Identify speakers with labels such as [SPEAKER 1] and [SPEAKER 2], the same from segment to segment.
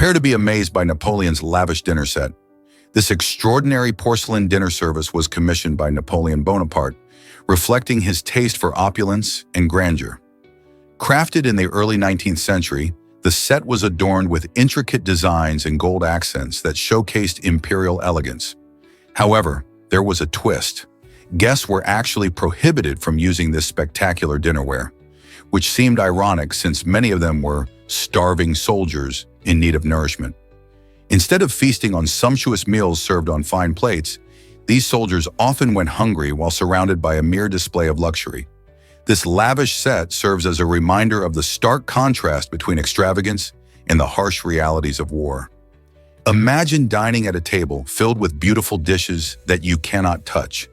[SPEAKER 1] Prepare to be amazed by Napoleon's lavish dinner set. This extraordinary porcelain dinner service was commissioned by Napoleon Bonaparte, reflecting his taste for opulence and grandeur. Crafted in the early 19th century, the set was adorned with intricate designs and gold accents that showcased imperial elegance. However, there was a twist. Guests were actually prohibited from using this spectacular dinnerware, which seemed ironic since many of them were starving soldiers in need of nourishment. Instead of feasting on sumptuous meals served on fine plates, these soldiers often went hungry while surrounded by a mere display of luxury. This lavish set serves as a reminder of the stark contrast between extravagance and the harsh realities of war. Imagine dining at a table filled with beautiful dishes that you cannot touch,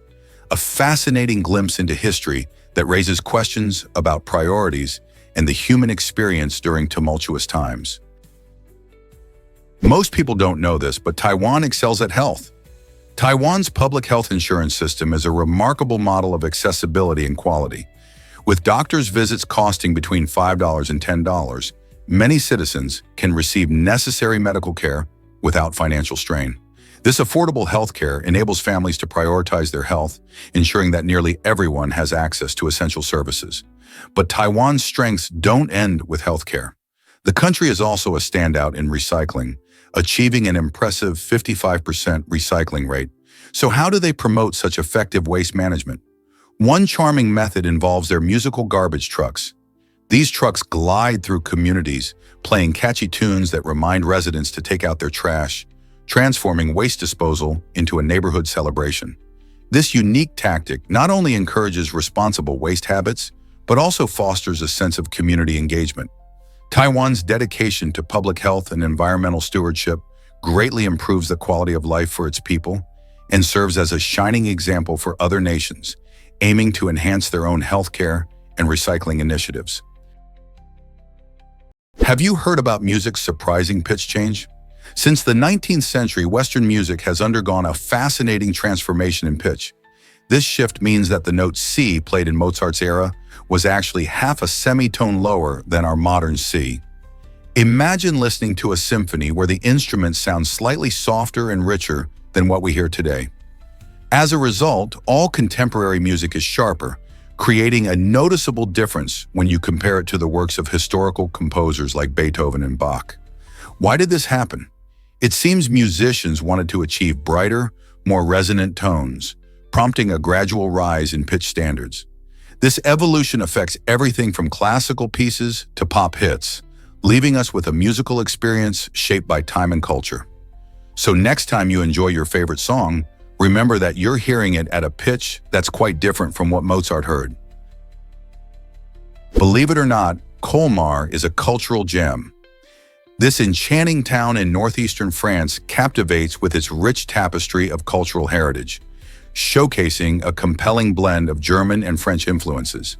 [SPEAKER 1] a fascinating glimpse into history that raises questions about priorities and the human experience during tumultuous times. Most people don't know this, but Taiwan excels at health. Taiwan's public health insurance system is a remarkable model of accessibility and quality. With doctors' visits costing between $5 and $10, many citizens can receive necessary medical care without financial strain. This affordable health care enables families to prioritize their health, ensuring that nearly everyone has access to essential services. But Taiwan's strengths don't end with healthcare. The country is also a standout in recycling, achieving an impressive 55% recycling rate. So how do they promote such effective waste management? One charming method involves their musical garbage trucks. These trucks glide through communities, playing catchy tunes that remind residents to take out their trash, transforming waste disposal into a neighborhood celebration. This unique tactic not only encourages responsible waste habits, but also fosters a sense of community engagement. Taiwan's dedication to public health and environmental stewardship greatly improves the quality of life for its people and serves as a shining example for other nations, aiming to enhance their own healthcare and recycling initiatives. Have you heard about music's surprising pitch change? Since the 19th century, Western music has undergone a fascinating transformation in pitch. This shift means that the note C played in Mozart's era was actually half a semitone lower than our modern C. Imagine listening to a symphony where the instruments sound slightly softer and richer than what we hear today. As a result, all contemporary music is sharper, creating a noticeable difference when you compare it to the works of historical composers like Beethoven and Bach. Why did this happen? It seems musicians wanted to achieve brighter, more resonant tones, prompting a gradual rise in pitch standards. This evolution affects everything from classical pieces to pop hits, leaving us with a musical experience shaped by time and culture. So next time you enjoy your favorite song, remember that you're hearing it at a pitch that's quite different from what Mozart heard. Believe it or not, Kmar is a cultural gem. This enchanting town in northeastern France captivates with its rich tapestry of cultural heritage, showcasing a compelling blend of German and French influences.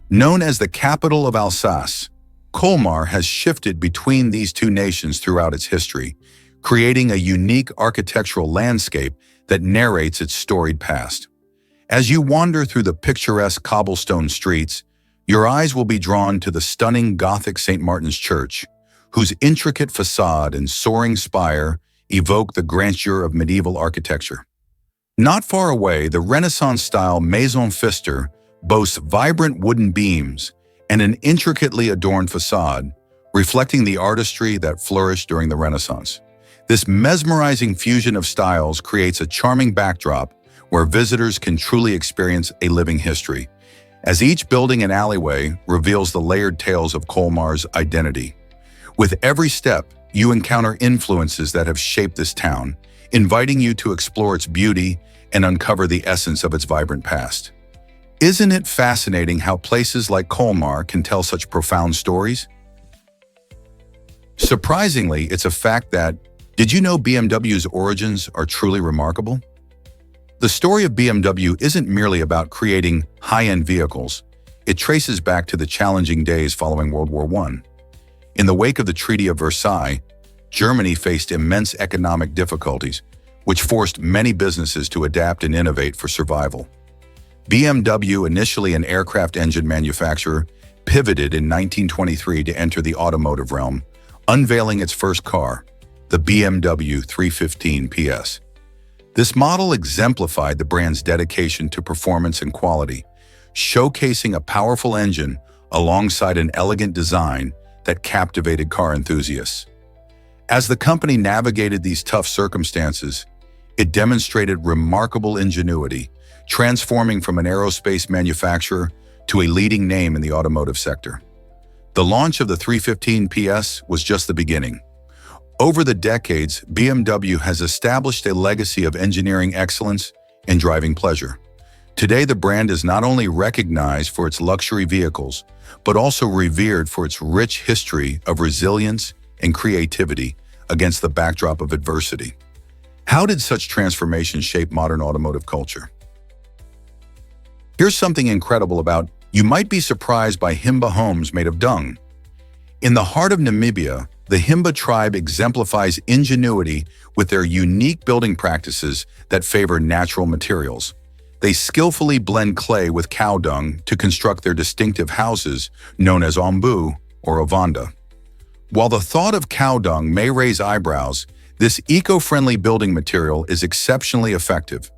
[SPEAKER 1] Known as the capital of Alsace, Kmar has shifted between these two nations throughout its history, creating a unique architectural landscape that narrates its storied past. As you wander through the picturesque cobblestone streets, your eyes will be drawn to the stunning Gothic St. Martin's Church, whose intricate facade and soaring spire evoke the grandeur of medieval architecture. Not far away, the Renaissance-style Maison Pfister boasts vibrant wooden beams and an intricately adorned facade, reflecting the artistry that flourished during the Renaissance. This mesmerizing fusion of styles creates a charming backdrop where visitors can truly experience a living history, as each building and alleyway reveals the layered tales of Kmar's identity. With every step, you encounter influences that have shaped this town, inviting you to explore its beauty and uncover the essence of its vibrant past. Isn't it fascinating how places like Kmar can tell such profound stories? Surprisingly, it's a fact that, did you know BMW's origins are truly remarkable? The story of BMW isn't merely about creating high-end vehicles. It traces back to the challenging days following World War I. In the wake of the Treaty of Versailles, Germany faced immense economic difficulties, which forced many businesses to adapt and innovate for survival. BMW, initially an aircraft engine manufacturer, pivoted in 1923 to enter the automotive realm, unveiling its first car, the BMW 315 PS. This model exemplified the brand's dedication to performance and quality, showcasing a powerful engine alongside an elegant design that captivated car enthusiasts. As the company navigated these tough circumstances, it demonstrated remarkable ingenuity, transforming from an aerospace manufacturer to a leading name in the automotive sector. The launch of the 315 PS was just the beginning. Over the decades, BMW has established a legacy of engineering excellence and driving pleasure. Today, the brand is not only recognized for its luxury vehicles, but also revered for its rich history of resilience and creativity against the backdrop of adversity. How did such transformation shape modern automotive culture? Here's something incredible about you might be surprised by Himba homes made of dung. In the heart of Namibia, the Himba tribe exemplifies ingenuity with their unique building practices that favor natural materials. They skillfully blend clay with cow dung to construct their distinctive houses known as ombu or ovanda. While the thought of cow dung may raise eyebrows, this eco-friendly building material is exceptionally effective.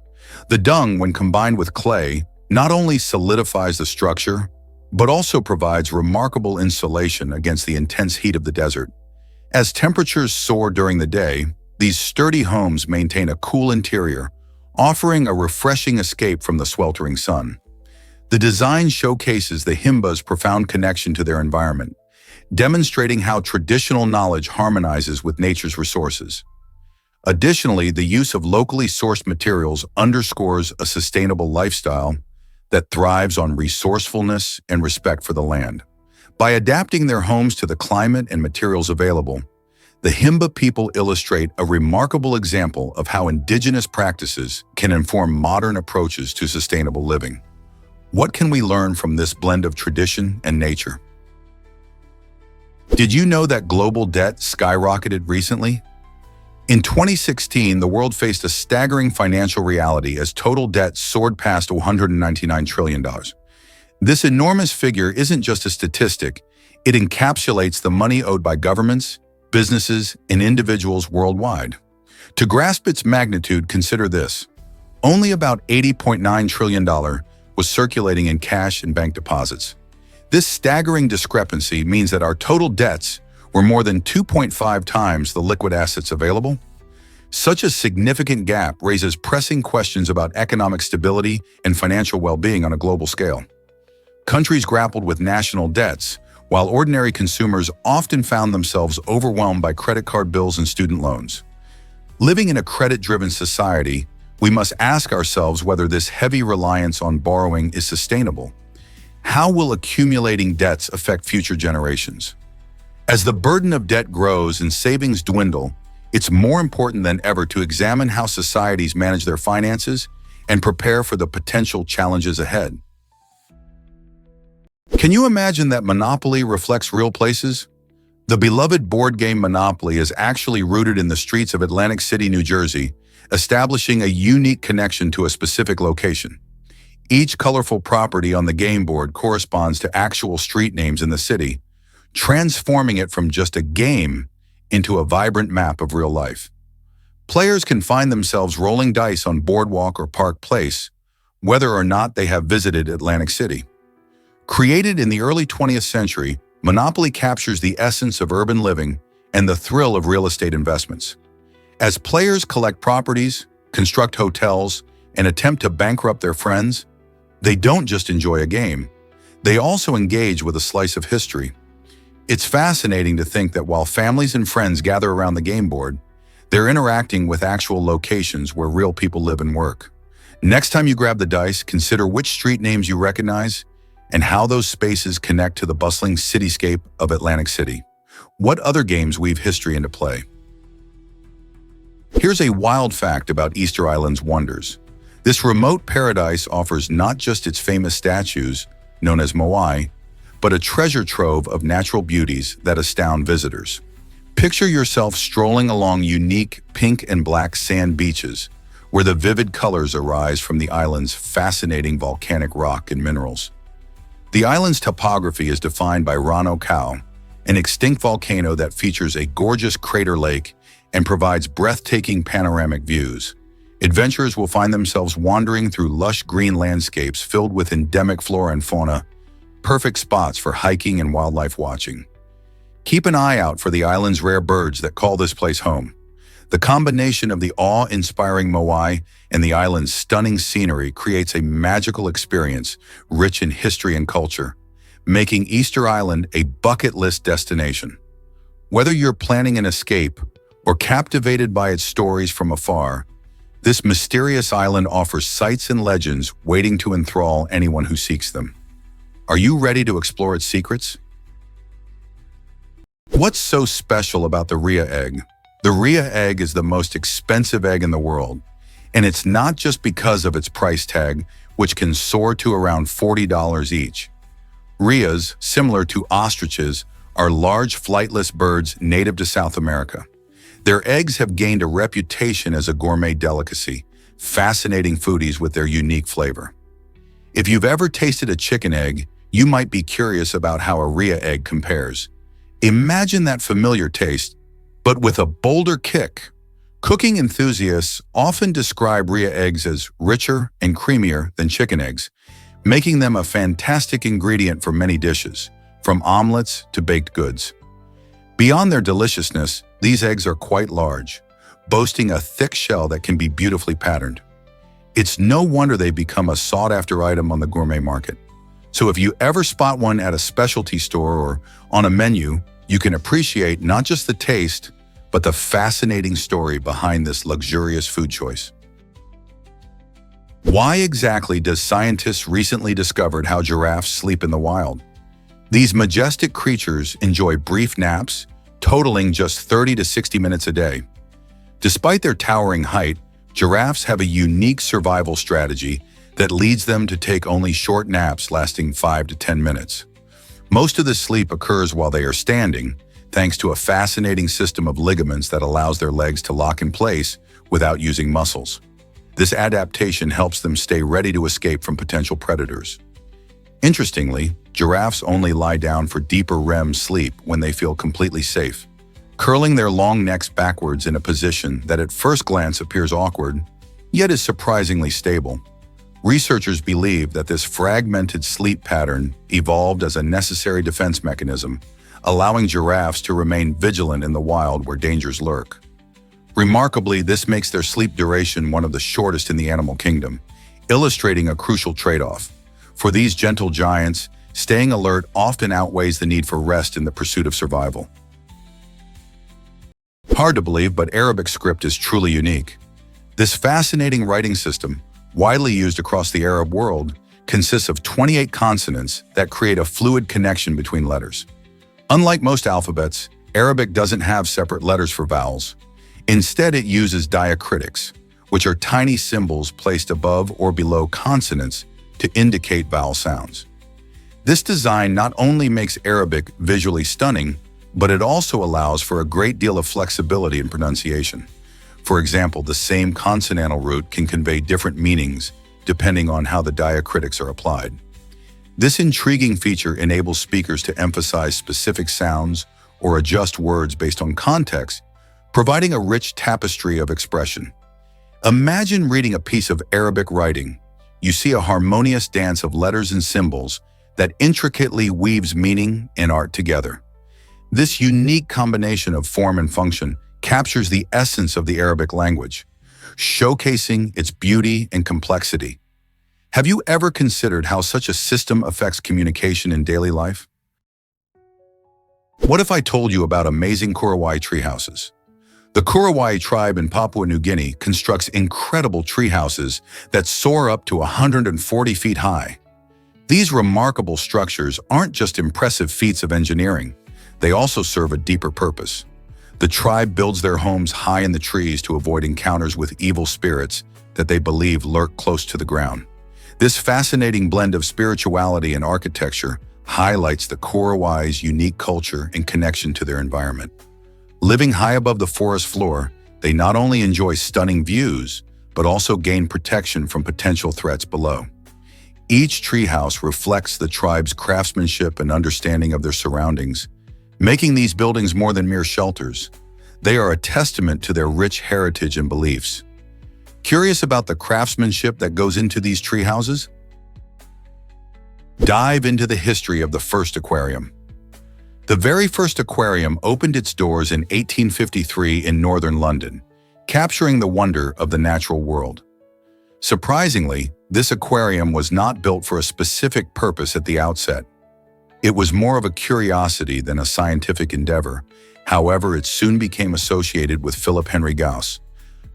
[SPEAKER 1] The dung, when combined with clay, not only solidifies the structure, but also provides remarkable insulation against the intense heat of the desert. As temperatures soar during the day, these sturdy homes maintain a cool interior, offering a refreshing escape from the sweltering sun. The design showcases the Himba's profound connection to their environment, demonstrating how traditional knowledge harmonizes with nature's resources. Additionally, the use of locally sourced materials underscores a sustainable lifestyle that thrives on resourcefulness and respect for the land. By adapting their homes to the climate and materials available, the Himba people illustrate a remarkable example of how indigenous practices can inform modern approaches to sustainable living. What can we learn from this blend of tradition and nature? Did you know that global debt skyrocketed recently? In 2016, the world faced a staggering financial reality as total debt soared past $199 trillion. This enormous figure isn't just a statistic, it encapsulates the money owed by governments, businesses, and individuals worldwide. To grasp its magnitude, consider this. Only about $80.9 trillion was circulating in cash and bank deposits. This staggering discrepancy means that our total debts were more than 2.5 times the liquid assets available. Such a significant gap raises pressing questions about economic stability and financial well-being on a global scale. Countries grappled with national debts, while ordinary consumers often found themselves overwhelmed by credit card bills and student loans. Living in a credit-driven society, we must ask ourselves whether this heavy reliance on borrowing is sustainable. How will accumulating debts affect future generations? As the burden of debt grows and savings dwindle, it's more important than ever to examine how societies manage their finances and prepare for the potential challenges ahead. Can you imagine that Monopoly reflects real places? The beloved board game Monopoly is actually rooted in the streets of Atlantic City, New Jersey, establishing a unique connection to a specific location. Each colorful property on the game board corresponds to actual street names in the city, transforming it from just a game into a vibrant map of real life. Players can find themselves rolling dice on Boardwalk or Park Place, whether or not they have visited Atlantic City. Created in the early 20th century, Monopoly captures the essence of urban living and the thrill of real estate investments. As players collect properties, construct hotels, and attempt to bankrupt their friends, they don't just enjoy a game, they also engage with a slice of history. It's fascinating to think that while families and friends gather around the game board, they're interacting with actual locations where real people live and work. Next time you grab the dice, consider which street names you recognize and how those spaces connect to the bustling cityscape of Atlantic City. What other games weave history into play? Here's a wild fact about Easter Island's wonders. This remote paradise offers not just its famous statues, known as moai, but a treasure trove of natural beauties that astound visitors. Picture yourself strolling along unique pink and black sand beaches, where the vivid colors arise from the island's fascinating volcanic rock and minerals. The island's topography is defined by Rano Kau, an extinct volcano that features a gorgeous crater lake and provides breathtaking panoramic views. Adventurers will find themselves wandering through lush green landscapes filled with endemic flora and fauna, perfect spots for hiking and wildlife watching. Keep an eye out for the island's rare birds that call this place home. The combination of the awe-inspiring moai and the island's stunning scenery creates a magical experience rich in history and culture, making Easter Island a bucket list destination. Whether you're planning an escape or captivated by its stories from afar, this mysterious island offers sights and legends waiting to enthrall anyone who seeks them. Are you ready to explore its secrets? What's so special about the rhea egg? The rhea egg is the most expensive egg in the world, and it's not just because of its price tag, which can soar to around $40 each. Rheas, similar to ostriches, are large flightless birds native to South America. Their eggs have gained a reputation as a gourmet delicacy, fascinating foodies with their unique flavor. If you've ever tasted a chicken egg, you might be curious about how a rhea egg compares. Imagine that familiar taste, but with a bolder kick. Cooking enthusiasts often describe rhea eggs as richer and creamier than chicken eggs, making them a fantastic ingredient for many dishes, from omelets to baked goods. Beyond their deliciousness, these eggs are quite large, boasting a thick shell that can be beautifully patterned. It's no wonder they become a sought-after item on the gourmet market. So if you ever spot one at a specialty store or on a menu, you can appreciate not just the taste, but the fascinating story behind this luxurious food choice. Why exactly does scientists recently discovered how giraffes sleep in the wild? These majestic creatures enjoy brief naps, totaling just 30 to 60 minutes a day. Despite their towering height, giraffes have a unique survival strategy that leads them to take only short naps lasting 5 to 10 minutes. Most of this sleep occurs while they are standing, thanks to a fascinating system of ligaments that allows their legs to lock in place without using muscles. This adaptation helps them stay ready to escape from potential predators. Interestingly, giraffes only lie down for deeper REM sleep when they feel completely safe, curling their long necks backwards in a position that at first glance appears awkward, yet is surprisingly stable. Researchers believe that this fragmented sleep pattern evolved as a necessary defense mechanism, allowing giraffes to remain vigilant in the wild where dangers lurk. Remarkably, this makes their sleep duration one of the shortest in the animal kingdom, illustrating a crucial trade-off. For these gentle giants, staying alert often outweighs the need for rest in the pursuit of survival. Hard to believe, but Arabic script is truly unique. This fascinating writing system, widely used across the Arab world, consists of 28 consonants that create a fluid connection between letters. Unlike most alphabets, Arabic doesn't have separate letters for vowels. Instead, it uses diacritics, which are tiny symbols placed above or below consonants to indicate vowel sounds. This design not only makes Arabic visually stunning, but it also allows for a great deal of flexibility in pronunciation. For example, the same consonantal root can convey different meanings depending on how the diacritics are applied. This intriguing feature enables speakers to emphasize specific sounds or adjust words based on context, providing a rich tapestry of expression. Imagine reading a piece of Arabic writing. You see a harmonious dance of letters and symbols that intricately weaves meaning and art together. This unique combination of form and function captures the essence of the Arabic language, showcasing its beauty and complexity. Have you ever considered how such a system affects communication in daily life? What if I told you about amazing Kurawai treehouses? The Kurawai tribe in Papua New Guinea constructs incredible treehouses that soar up to 140 feet high. These remarkable structures aren't just impressive feats of engineering, they also serve a deeper purpose. The tribe builds their homes high in the trees to avoid encounters with evil spirits that they believe lurk close to the ground. This fascinating blend of spirituality and architecture highlights the Kurawai's unique culture and connection to their environment. Living high above the forest floor, they not only enjoy stunning views, but also gain protection from potential threats below. Each treehouse reflects the tribe's craftsmanship and understanding of their surroundings, making these buildings more than mere shelters. They are a testament to their rich heritage and beliefs. Curious about the craftsmanship that goes into these tree houses? Dive into the history of the first aquarium. The very first aquarium opened its doors in 1853 in northern London, capturing the wonder of the natural world. Surprisingly, this aquarium was not built for a specific purpose at the outset. It was more of a curiosity than a scientific endeavor. However, it soon became associated with Philip Henry Gauss,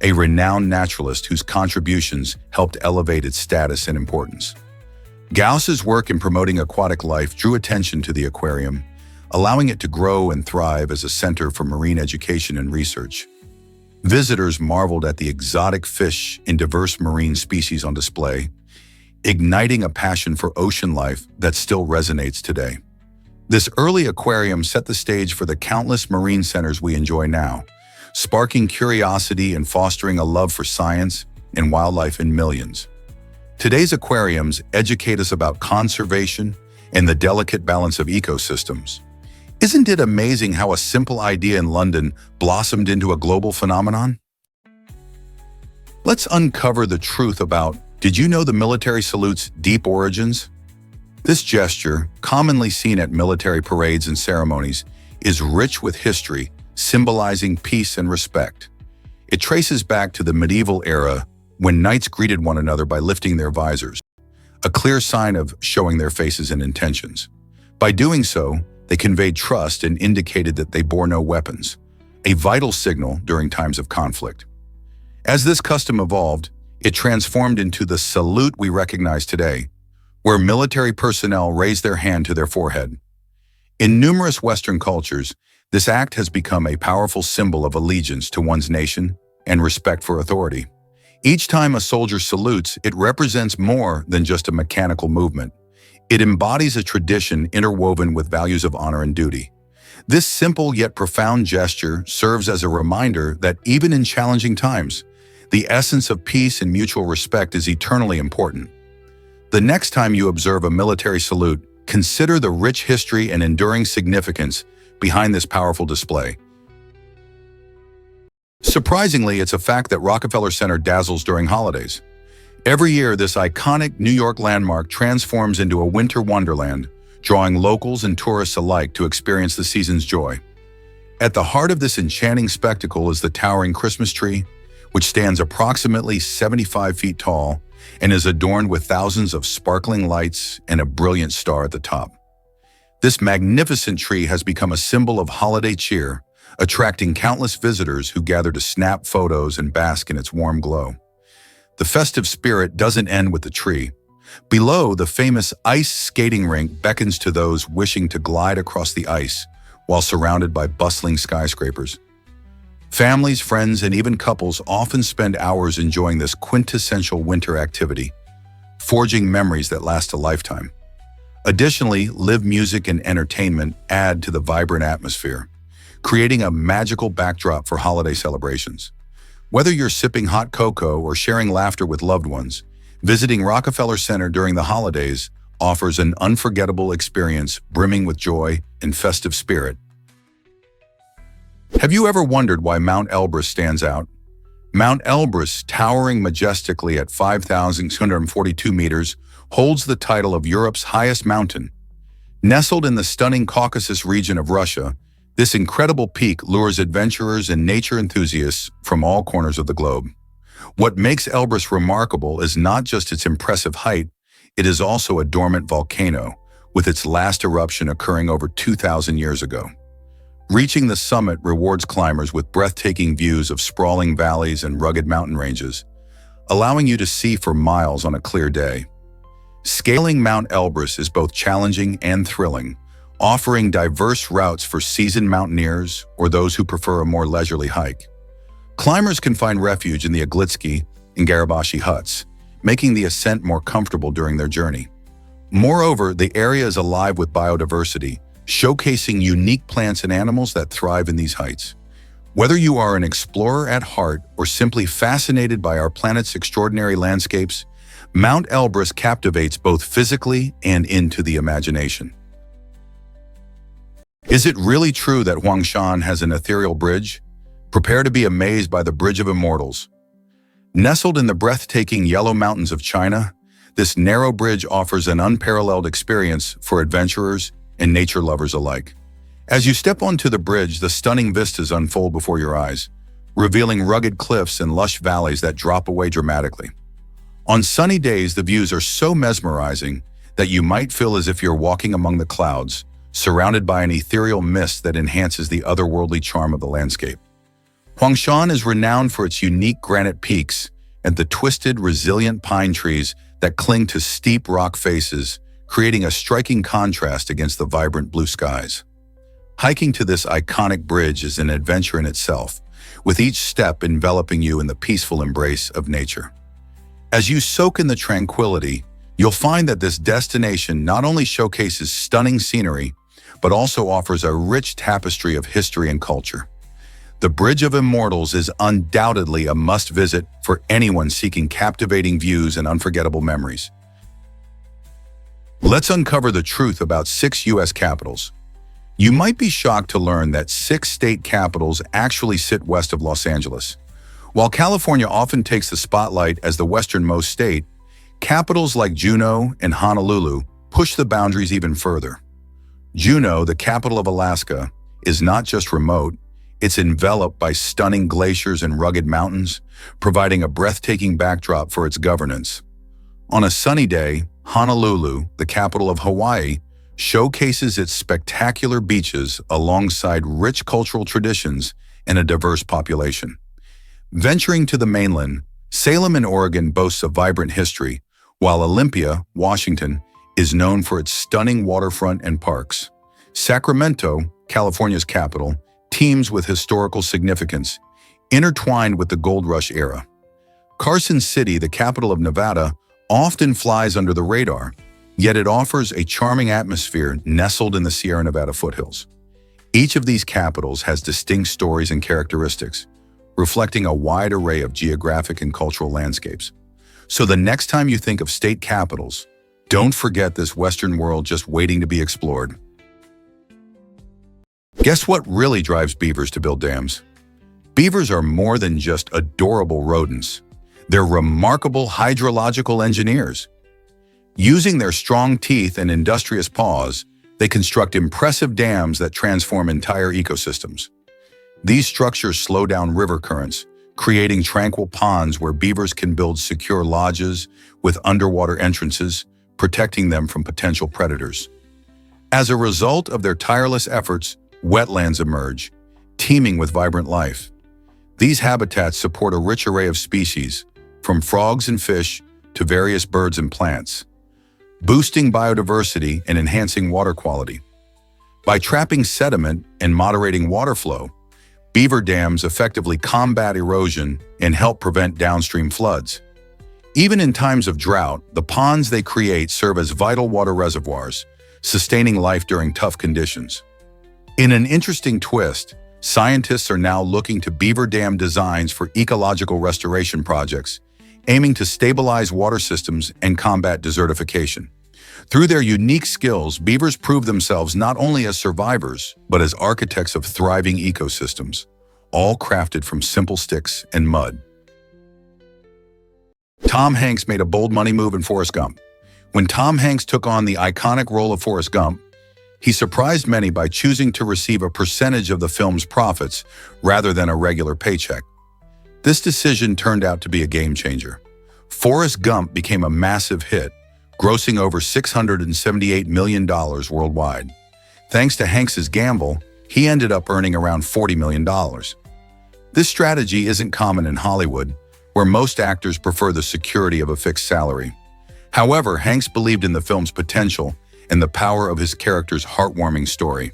[SPEAKER 1] a renowned naturalist whose contributions helped elevate its status and importance. Gauss's work in promoting aquatic life drew attention to the aquarium, allowing it to grow and thrive as a center for marine education and research. Visitors marveled at the exotic fish and diverse marine species on display, igniting a passion for ocean life that still resonates today. This early aquarium set the stage for the countless marine centers we enjoy now, sparking curiosity and fostering a love for science and wildlife in millions. Today's aquariums educate us about conservation and the delicate balance of ecosystems. Isn't it amazing how a simple idea in London blossomed into a global phenomenon? Let's uncover the truth about, did you know the military salute's deep origins? This gesture, commonly seen at military parades and ceremonies, is rich with history, symbolizing peace and respect. It traces back to the medieval era when knights greeted one another by lifting their visors, a clear sign of showing their faces and intentions. By doing so, they conveyed trust and indicated that they bore no weapons, a vital signal during times of conflict. As this custom evolved, it transformed into the salute we recognize today, where military personnel raise their hand to their forehead. In numerous Western cultures, this act has become a powerful symbol of allegiance to one's nation and respect for authority. Each time a soldier salutes, it represents more than just a mechanical movement. It embodies a tradition interwoven with values of honor and duty. This simple yet profound gesture serves as a reminder that even in challenging times, the essence of peace and mutual respect is eternally important. The next time you observe a military salute, consider the rich history and enduring significance behind this powerful display. Surprisingly, it's a fact that Rockefeller Center dazzles during holidays. Every year, this iconic New York landmark transforms into a winter wonderland, drawing locals and tourists alike to experience the season's joy. At the heart of this enchanting spectacle is the towering Christmas tree, which stands approximately 75 feet tall and is adorned with thousands of sparkling lights and a brilliant star at the top. This magnificent tree has become a symbol of holiday cheer, attracting countless visitors who gather to snap photos and bask in its warm glow. The festive spirit doesn't end with the tree. Below, the famous ice skating rink beckons to those wishing to glide across the ice while surrounded by bustling skyscrapers. Families, friends, and even couples often spend hours enjoying this quintessential winter activity, forging memories that last a lifetime. Additionally, live music and entertainment add to the vibrant atmosphere, creating a magical backdrop for holiday celebrations. Whether you're sipping hot cocoa or sharing laughter with loved ones, visiting Rockefeller Center during the holidays offers an unforgettable experience brimming with joy and festive spirit. Have you ever wondered why Mount Elbrus stands out? Mount Elbrus, towering majestically at 5,242 meters, holds the title of Europe's highest mountain. Nestled in the stunning Caucasus region of Russia, this incredible peak lures adventurers and nature enthusiasts from all corners of the globe. What makes Elbrus remarkable is not just its impressive height, it is also a dormant volcano, with its last eruption occurring over 2,000 years ago. Reaching the summit rewards climbers with breathtaking views of sprawling valleys and rugged mountain ranges, allowing you to see for miles on a clear day. Scaling Mount Elbrus is both challenging and thrilling, offering diverse routes for seasoned mountaineers or those who prefer a more leisurely hike. Climbers can find refuge in the Iglitsky and Garabashi huts, making the ascent more comfortable during their journey. Moreover, the area is alive with biodiversity, showcasing unique plants and animals that thrive in these heights. Whether you are an explorer at heart or simply fascinated by our planet's extraordinary landscapes, Mount Elbrus captivates both physically and into the imagination. Is it really true that Huangshan has an ethereal bridge? Prepare to be amazed by the Bridge of Immortals. Nestled in the breathtaking yellow mountains of China, this narrow bridge offers an unparalleled experience for adventurers and nature lovers alike. As you step onto the bridge, the stunning vistas unfold before your eyes, revealing rugged cliffs and lush valleys that drop away dramatically. On sunny days, the views are so mesmerizing that you might feel as if you're walking among the clouds, surrounded by an ethereal mist that enhances the otherworldly charm of the landscape. Huangshan is renowned for its unique granite peaks and the twisted, resilient pine trees that cling to steep rock faces, creating a striking contrast against the vibrant blue skies. Hiking to this iconic bridge is an adventure in itself, with each step enveloping you in the peaceful embrace of nature. As you soak in the tranquility, you'll find that this destination not only showcases stunning scenery, but also offers a rich tapestry of history and culture. The Bridge of Immortals is undoubtedly a must-visit for anyone seeking captivating views and unforgettable memories. Let's uncover the truth about 6 U.S. capitals. You might be shocked to learn that 6 state capitals actually sit west of Los Angeles. While California often takes the spotlight as the westernmost state, capitals like Juneau and Honolulu push the boundaries even further. Juneau, the capital of Alaska, is not just remote, it's enveloped by stunning glaciers and rugged mountains, providing a breathtaking backdrop for its governance. On a sunny day, Honolulu, the capital of Hawaii, showcases its spectacular beaches alongside rich cultural traditions and a diverse population. Venturing to the mainland, Salem in Oregon boasts a vibrant history, while Olympia, Washington, is known for its stunning waterfront and parks. Sacramento, California's capital, teems with historical significance, intertwined with the gold rush era. Carson City, the capital of Nevada, often flies under the radar, yet it offers a charming atmosphere nestled in the Sierra Nevada foothills. Each of these capitals has distinct stories and characteristics, reflecting a wide array of geographic and cultural landscapes. So the next time you think of state capitals, don't forget this Western world just waiting to be explored. Guess what really drives beavers to build dams? Beavers are more than just adorable rodents. They're remarkable hydrological engineers. Using their strong teeth and industrious paws, they construct impressive dams that transform entire ecosystems. These structures slow down river currents, creating tranquil ponds where beavers can build secure lodges with underwater entrances, protecting them from potential predators. As a result of their tireless efforts, wetlands emerge, teeming with vibrant life. These habitats support a rich array of species, from frogs and fish to various birds and plants, boosting biodiversity and enhancing water quality. By trapping sediment and moderating water flow, beaver dams effectively combat erosion and help prevent downstream floods. Even in times of drought, the ponds they create serve as vital water reservoirs, sustaining life during tough conditions. In an interesting twist, scientists are now looking to beaver dam designs for ecological restoration projects, aiming to stabilize water systems and combat desertification. Through their unique skills, beavers prove themselves not only as survivors, but as architects of thriving ecosystems, all crafted from simple sticks and mud. Tom Hanks made a bold money move in Forrest Gump. When Tom Hanks took on the iconic role of Forrest Gump, he surprised many by choosing to receive a percentage of the film's profits rather than a regular paycheck. This decision turned out to be a game changer. Forrest Gump became a massive hit, grossing over $678 million worldwide. Thanks to Hanks's gamble, he ended up earning around $40 million. This strategy isn't common in Hollywood, where most actors prefer the security of a fixed salary. However, Hanks believed in the film's potential and the power of his character's heartwarming story.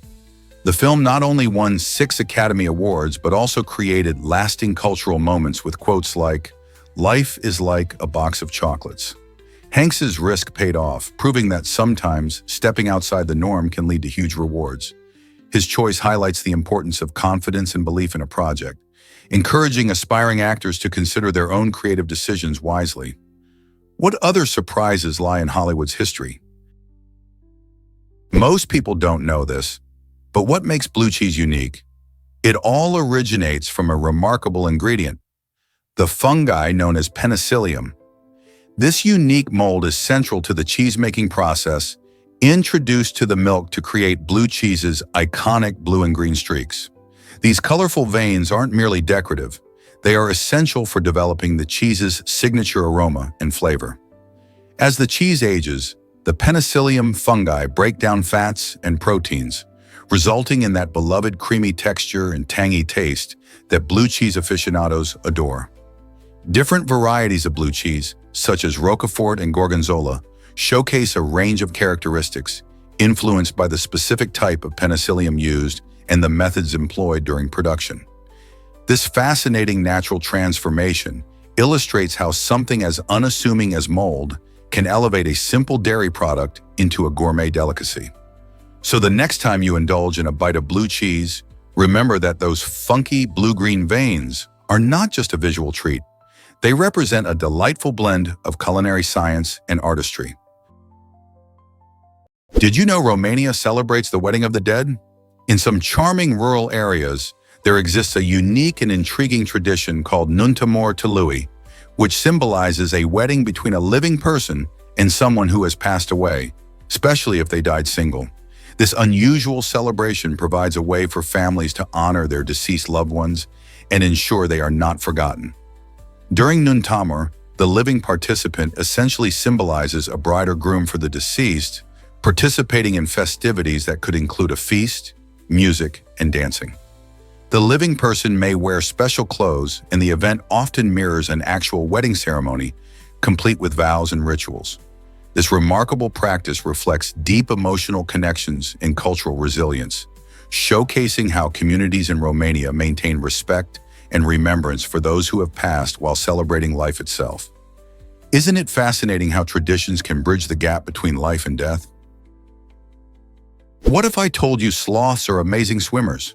[SPEAKER 1] The film not only won 6 Academy Awards, but also created lasting cultural moments with quotes like, "Life is like a box of chocolates." Hanks's risk paid off, proving that sometimes stepping outside the norm can lead to huge rewards. His choice highlights the importance of confidence and belief in a project, encouraging aspiring actors to consider their own creative decisions wisely. What other surprises lie in Hollywood's history? Most people don't know this, But what makes blue cheese unique? It all originates from a remarkable ingredient, the fungi known as penicillium. This unique mold is central to the cheese-making process, introduced to the milk to create blue cheese's iconic blue and green streaks. These colorful veins aren't merely decorative. They are essential for developing the cheese's signature aroma and flavor. As the cheese ages, the penicillium fungi break down fats and proteins, resulting in that beloved creamy texture and tangy taste that blue cheese aficionados adore. Different varieties of blue cheese, such as Roquefort and Gorgonzola, showcase a range of characteristics influenced by the specific type of penicillium used and the methods employed during production. This fascinating natural transformation illustrates how something as unassuming as mold can elevate a simple dairy product into a gourmet delicacy. So the next time you indulge in a bite of blue cheese, remember that those funky blue-green veins are not just a visual treat. They represent a delightful blend of culinary science and artistry. Did you know Romania celebrates the wedding of the dead? In some charming rural areas, there exists a unique and intriguing tradition called Nunta Mortului, which symbolizes a wedding between a living person and someone who has passed away, especially if they died single. This unusual celebration provides a way for families to honor their deceased loved ones and ensure they are not forgotten. During Nuntamur, the living participant essentially symbolizes a bride or groom for the deceased, participating in festivities that could include a feast, music, and dancing. The living person may wear special clothes, and the event often mirrors an actual wedding ceremony, complete with vows and rituals. This remarkable practice reflects deep emotional connections and cultural resilience, showcasing how communities in Romania maintain respect and remembrance for those who have passed while celebrating life itself. Isn't it fascinating how traditions can bridge the gap between life and death? What if I told you sloths are amazing swimmers?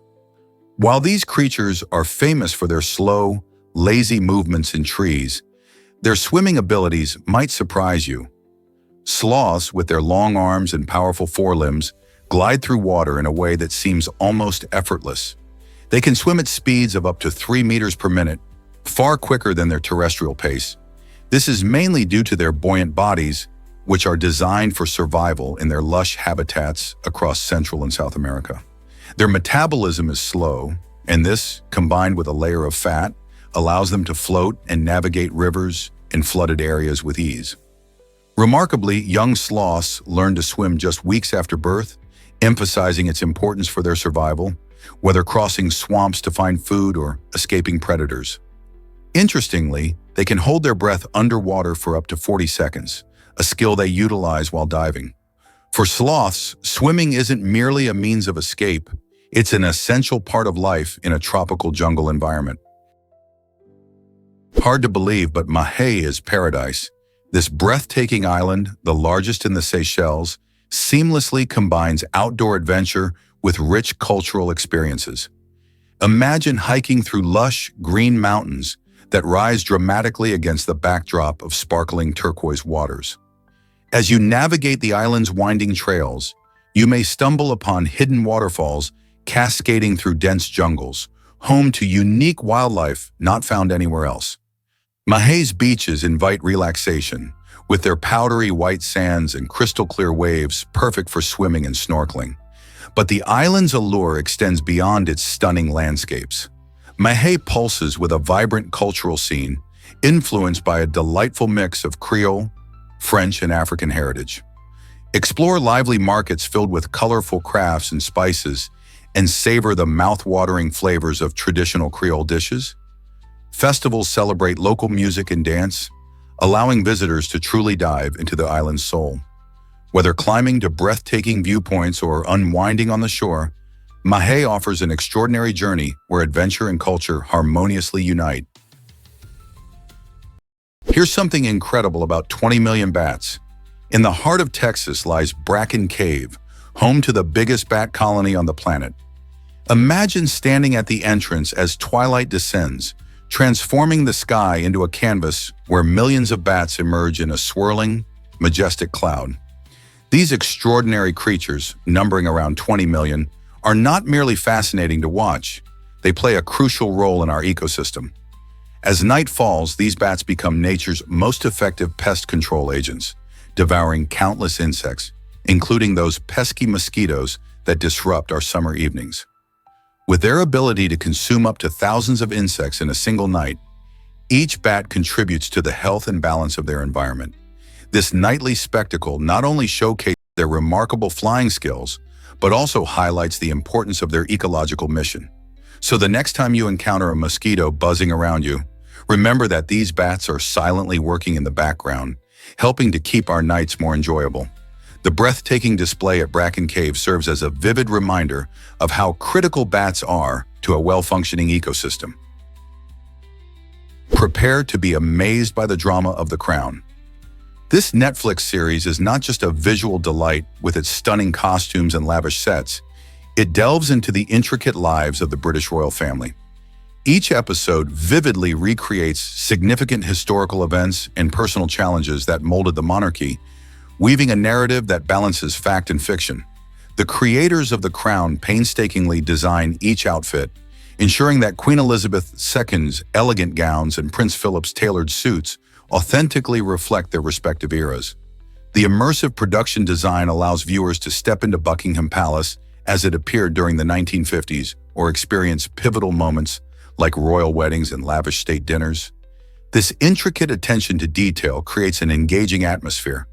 [SPEAKER 1] While these creatures are famous for their slow, lazy movements in trees, their swimming abilities might surprise you. Sloths, with their long arms and powerful forelimbs, glide through water in a way that seems almost effortless. They can swim at speeds of up to 3 meters per minute, far quicker than their terrestrial pace. This is mainly due to their buoyant bodies, which are designed for survival in their lush habitats across Central and South America. Their metabolism is slow, and this, combined with a layer of fat, allows them to float and navigate rivers and flooded areas with ease. Remarkably, young sloths learn to swim just weeks after birth, emphasizing its importance for their survival, whether crossing swamps to find food or escaping predators. Interestingly, they can hold their breath underwater for up to 40 seconds, a skill they utilize while diving. For sloths, swimming isn't merely a means of escape, it's an essential part of life in a tropical jungle environment. Hard to believe, but Mahé is paradise. This breathtaking island, the largest in the Seychelles, seamlessly combines outdoor adventure with rich cultural experiences. Imagine hiking through lush, green mountains that rise dramatically against the backdrop of sparkling turquoise waters. As you navigate the island's winding trails, you may stumble upon hidden waterfalls cascading through dense jungles, home to unique wildlife not found anywhere else. Mahé's beaches invite relaxation, with their powdery white sands and crystal-clear waves perfect for swimming and snorkeling. But the island's allure extends beyond its stunning landscapes. Mahé pulses with a vibrant cultural scene, influenced by a delightful mix of Creole, French, and African heritage. Explore lively markets filled with colorful crafts and spices, and savor the mouth-watering flavors of traditional Creole dishes. Festivals celebrate local music and dance, allowing visitors to truly dive into the island's soul. Whether climbing to breathtaking viewpoints or unwinding on the shore, Mahé offers an extraordinary journey where adventure and culture harmoniously unite. Here's something incredible about 20 million bats. In the heart of Texas lies Bracken Cave, home to the biggest bat colony on the planet. Imagine standing at the entrance as twilight descends, transforming the sky into a canvas where millions of bats emerge in a swirling, majestic cloud. These extraordinary creatures, numbering around 20 million, are not merely fascinating to watch, they play a crucial role in our ecosystem. As night falls, these bats become nature's most effective pest control agents, devouring countless insects, including those pesky mosquitoes that disrupt our summer evenings. With their ability to consume up to thousands of insects in a single night, each bat contributes to the health and balance of their environment. This nightly spectacle not only showcases their remarkable flying skills, but also highlights the importance of their ecological mission. So the next time you encounter a mosquito buzzing around you, remember that these bats are silently working in the background, helping to keep our nights more enjoyable. The breathtaking display at Bracken Cave serves as a vivid reminder of how critical bats are to a well-functioning ecosystem. Prepare to be amazed by the drama of The Crown. This Netflix series is not just a visual delight with its stunning costumes and lavish sets. It delves into the intricate lives of the British royal family. Each episode vividly recreates significant historical events and personal challenges that molded the monarchy, weaving a narrative that balances fact and fiction. The creators of The Crown painstakingly design each outfit, ensuring that Queen Elizabeth II's elegant gowns and Prince Philip's tailored suits authentically reflect their respective eras. The immersive production design allows viewers to step into Buckingham Palace as it appeared during the 1950s or experience pivotal moments like royal weddings and lavish state dinners. This intricate attention to detail creates an engaging atmosphere,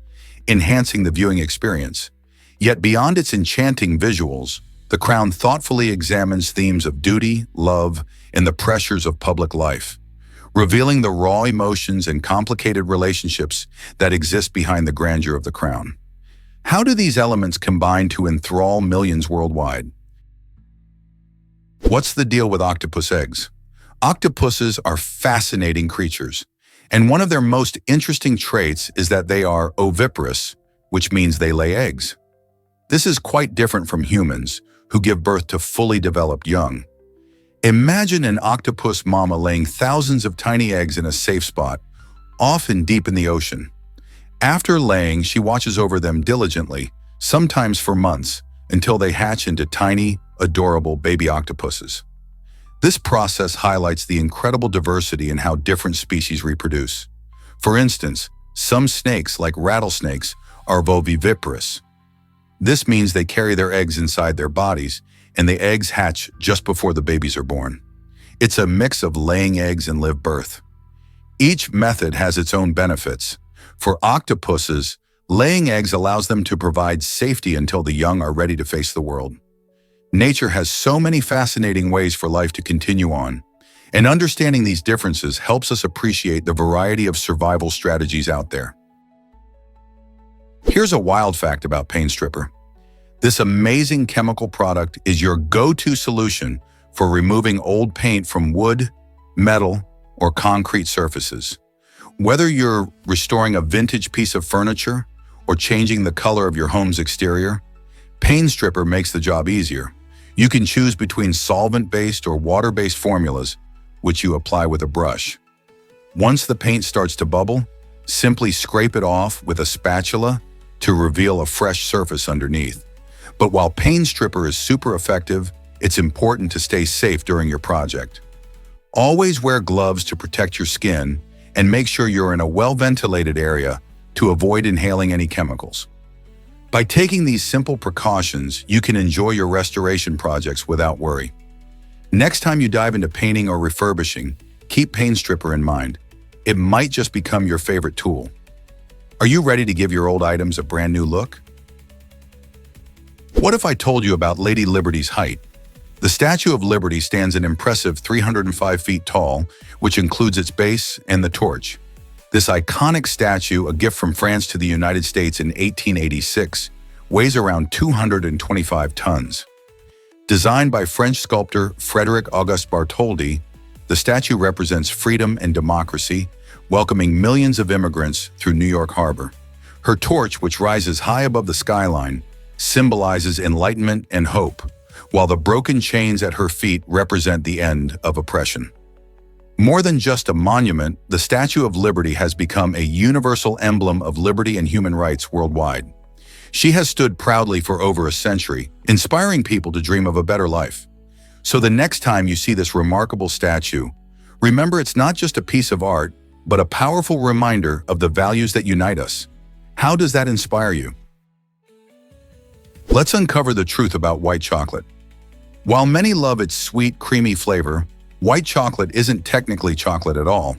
[SPEAKER 1] enhancing the viewing experience. Yet beyond its enchanting visuals, The Crown thoughtfully examines themes of duty, love, and the pressures of public life, revealing the raw emotions and complicated relationships that exist behind the grandeur of the crown. How do these elements combine to enthrall millions worldwide? What's the deal with octopus eggs? Octopuses are fascinating creatures, and one of their most interesting traits is that they are oviparous, which means they lay eggs. This is quite different from humans, who give birth to fully developed young. Imagine an octopus mama laying thousands of tiny eggs in a safe spot, often deep in the ocean. After laying, she watches over them diligently, sometimes for months, until they hatch into tiny, adorable baby octopuses. This process highlights the incredible diversity in how different species reproduce. For instance, some snakes, like rattlesnakes, are oviviparous. This means they carry their eggs inside their bodies, and the eggs hatch just before the babies are born. It's a mix of laying eggs and live birth. Each method has its own benefits. For octopuses, laying eggs allows them to provide safety until the young are ready to face the world. Nature has so many fascinating ways for life to continue on, and understanding these differences helps us appreciate the variety of survival strategies out there. Here's a wild fact about Paint Stripper. This amazing chemical product is your go-to solution for removing old paint from wood, metal, or concrete surfaces. Whether you're restoring a vintage piece of furniture or changing the color of your home's exterior, Paint Stripper makes the job easier. You can choose between solvent-based or water-based formulas, which you apply with a brush. Once the paint starts to bubble, simply scrape it off with a spatula to reveal a fresh surface underneath. But while Paint Stripper is super effective, it's important to stay safe during your project. Always wear gloves to protect your skin and make sure you're in a well-ventilated area to avoid inhaling any chemicals. By taking these simple precautions, you can enjoy your restoration projects without worry. Next time you dive into painting or refurbishing, keep Paint Stripper in mind. It might just become your favorite tool. Are you ready to give your old items a brand new look? What if I told you about Lady Liberty's height? The Statue of Liberty stands an impressive 305 feet tall, which includes its base and the torch. This iconic statue, a gift from France to the United States in 1886, weighs around 225 tons. Designed by French sculptor Frédéric Auguste Bartholdi, the statue represents freedom and democracy, welcoming millions of immigrants through New York Harbor. Her torch, which rises high above the skyline, symbolizes enlightenment and hope, while the broken chains at her feet represent the end of oppression. More than just a monument, the Statue of Liberty has become a universal emblem of liberty and human rights worldwide. She has stood proudly for over a century, inspiring people to dream of a better life. So the next time you see this remarkable statue, remember it's not just a piece of art, but a powerful reminder of the values that unite us. How does that inspire you? Let's uncover the truth about white chocolate. While many love its sweet, creamy flavor, white chocolate isn't technically chocolate at all.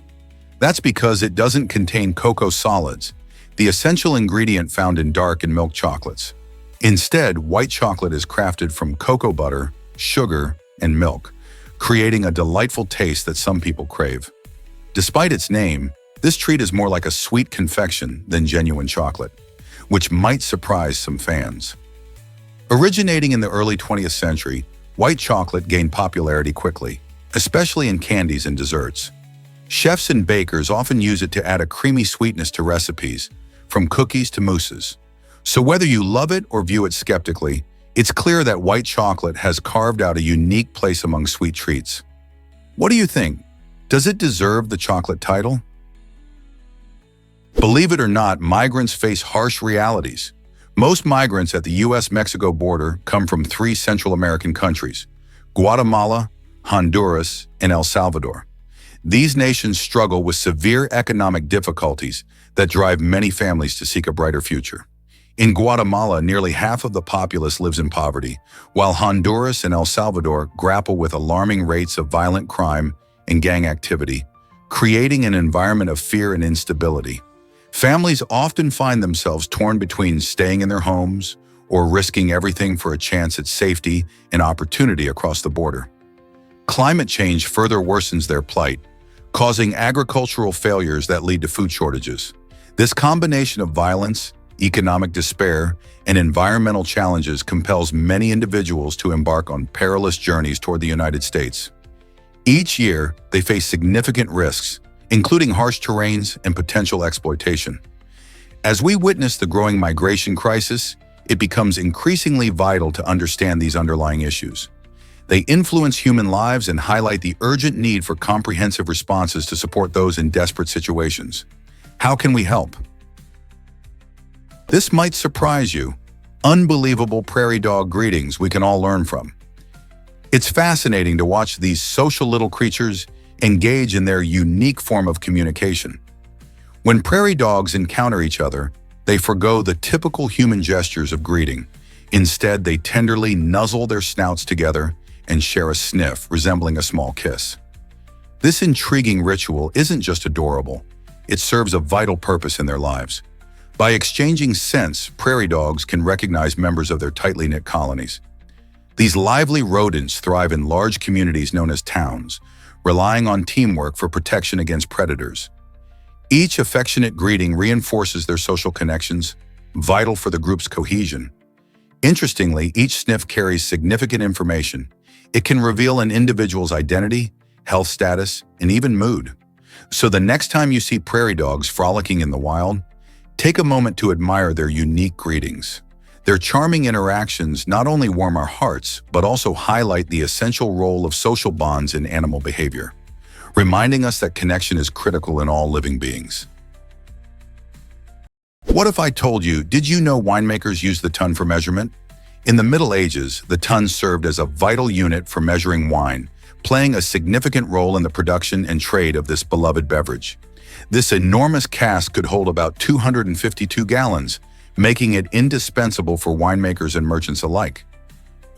[SPEAKER 1] That's because it doesn't contain cocoa solids, the essential ingredient found in dark and milk chocolates. Instead, white chocolate is crafted from cocoa butter, sugar, and milk, creating a delightful taste that some people crave. Despite its name, this treat is more like a sweet confection than genuine chocolate, which might surprise some fans. Originating in the early 20th century, white chocolate gained popularity quickly, especially in candies and desserts. Chefs and bakers often use it to add a creamy sweetness to recipes, from cookies to mousses. So whether you love it or view it skeptically, it's clear that white chocolate has carved out a unique place among sweet treats. What do you think? Does it deserve the chocolate title? Believe it or not, migrants face harsh realities. Most migrants at the US-Mexico border come from 3 Central American countries: Guatemala, Honduras, and El Salvador. These nations struggle with severe economic difficulties that drive many families to seek a brighter future. In Guatemala, nearly half of the populace lives in poverty, while Honduras and El Salvador grapple with alarming rates of violent crime and gang activity, creating an environment of fear and instability. Families often find themselves torn between staying in their homes or risking everything for a chance at safety and opportunity across the border. Climate change further worsens their plight, causing agricultural failures that lead to food shortages. This combination of violence, economic despair, and environmental challenges compels many individuals to embark on perilous journeys toward the United States. Each year, they face significant risks, including harsh terrains and potential exploitation. As we witness the growing migration crisis, it becomes increasingly vital to understand these underlying issues. They influence human lives and highlight the urgent need for comprehensive responses to support those in desperate situations. How can we help? This might surprise you. Unbelievable prairie dog greetings we can all learn from. It's fascinating to watch these social little creatures engage in their unique form of communication. When prairie dogs encounter each other, they forgo the typical human gestures of greeting. Instead, they tenderly nuzzle their snouts together and share a sniff resembling a small kiss. This intriguing ritual isn't just adorable, it serves a vital purpose in their lives. By exchanging scents, prairie dogs can recognize members of their tightly knit colonies. These lively rodents thrive in large communities known as towns, relying on teamwork for protection against predators. Each affectionate greeting reinforces their social connections, vital for the group's cohesion. Interestingly, each sniff carries significant information. It can reveal an individual's identity, health status, and even mood. So the next time you see prairie dogs frolicking in the wild, take a moment to admire their unique greetings. Their charming interactions not only warm our hearts, but also highlight the essential role of social bonds in animal behavior, reminding us that connection is critical in all living beings. What if I told you, did you know winemakers use the ton for measurement? In the Middle Ages, the ton served as a vital unit for measuring wine, playing a significant role in the production and trade of this beloved beverage. This enormous cask could hold about 252 gallons, making it indispensable for winemakers and merchants alike.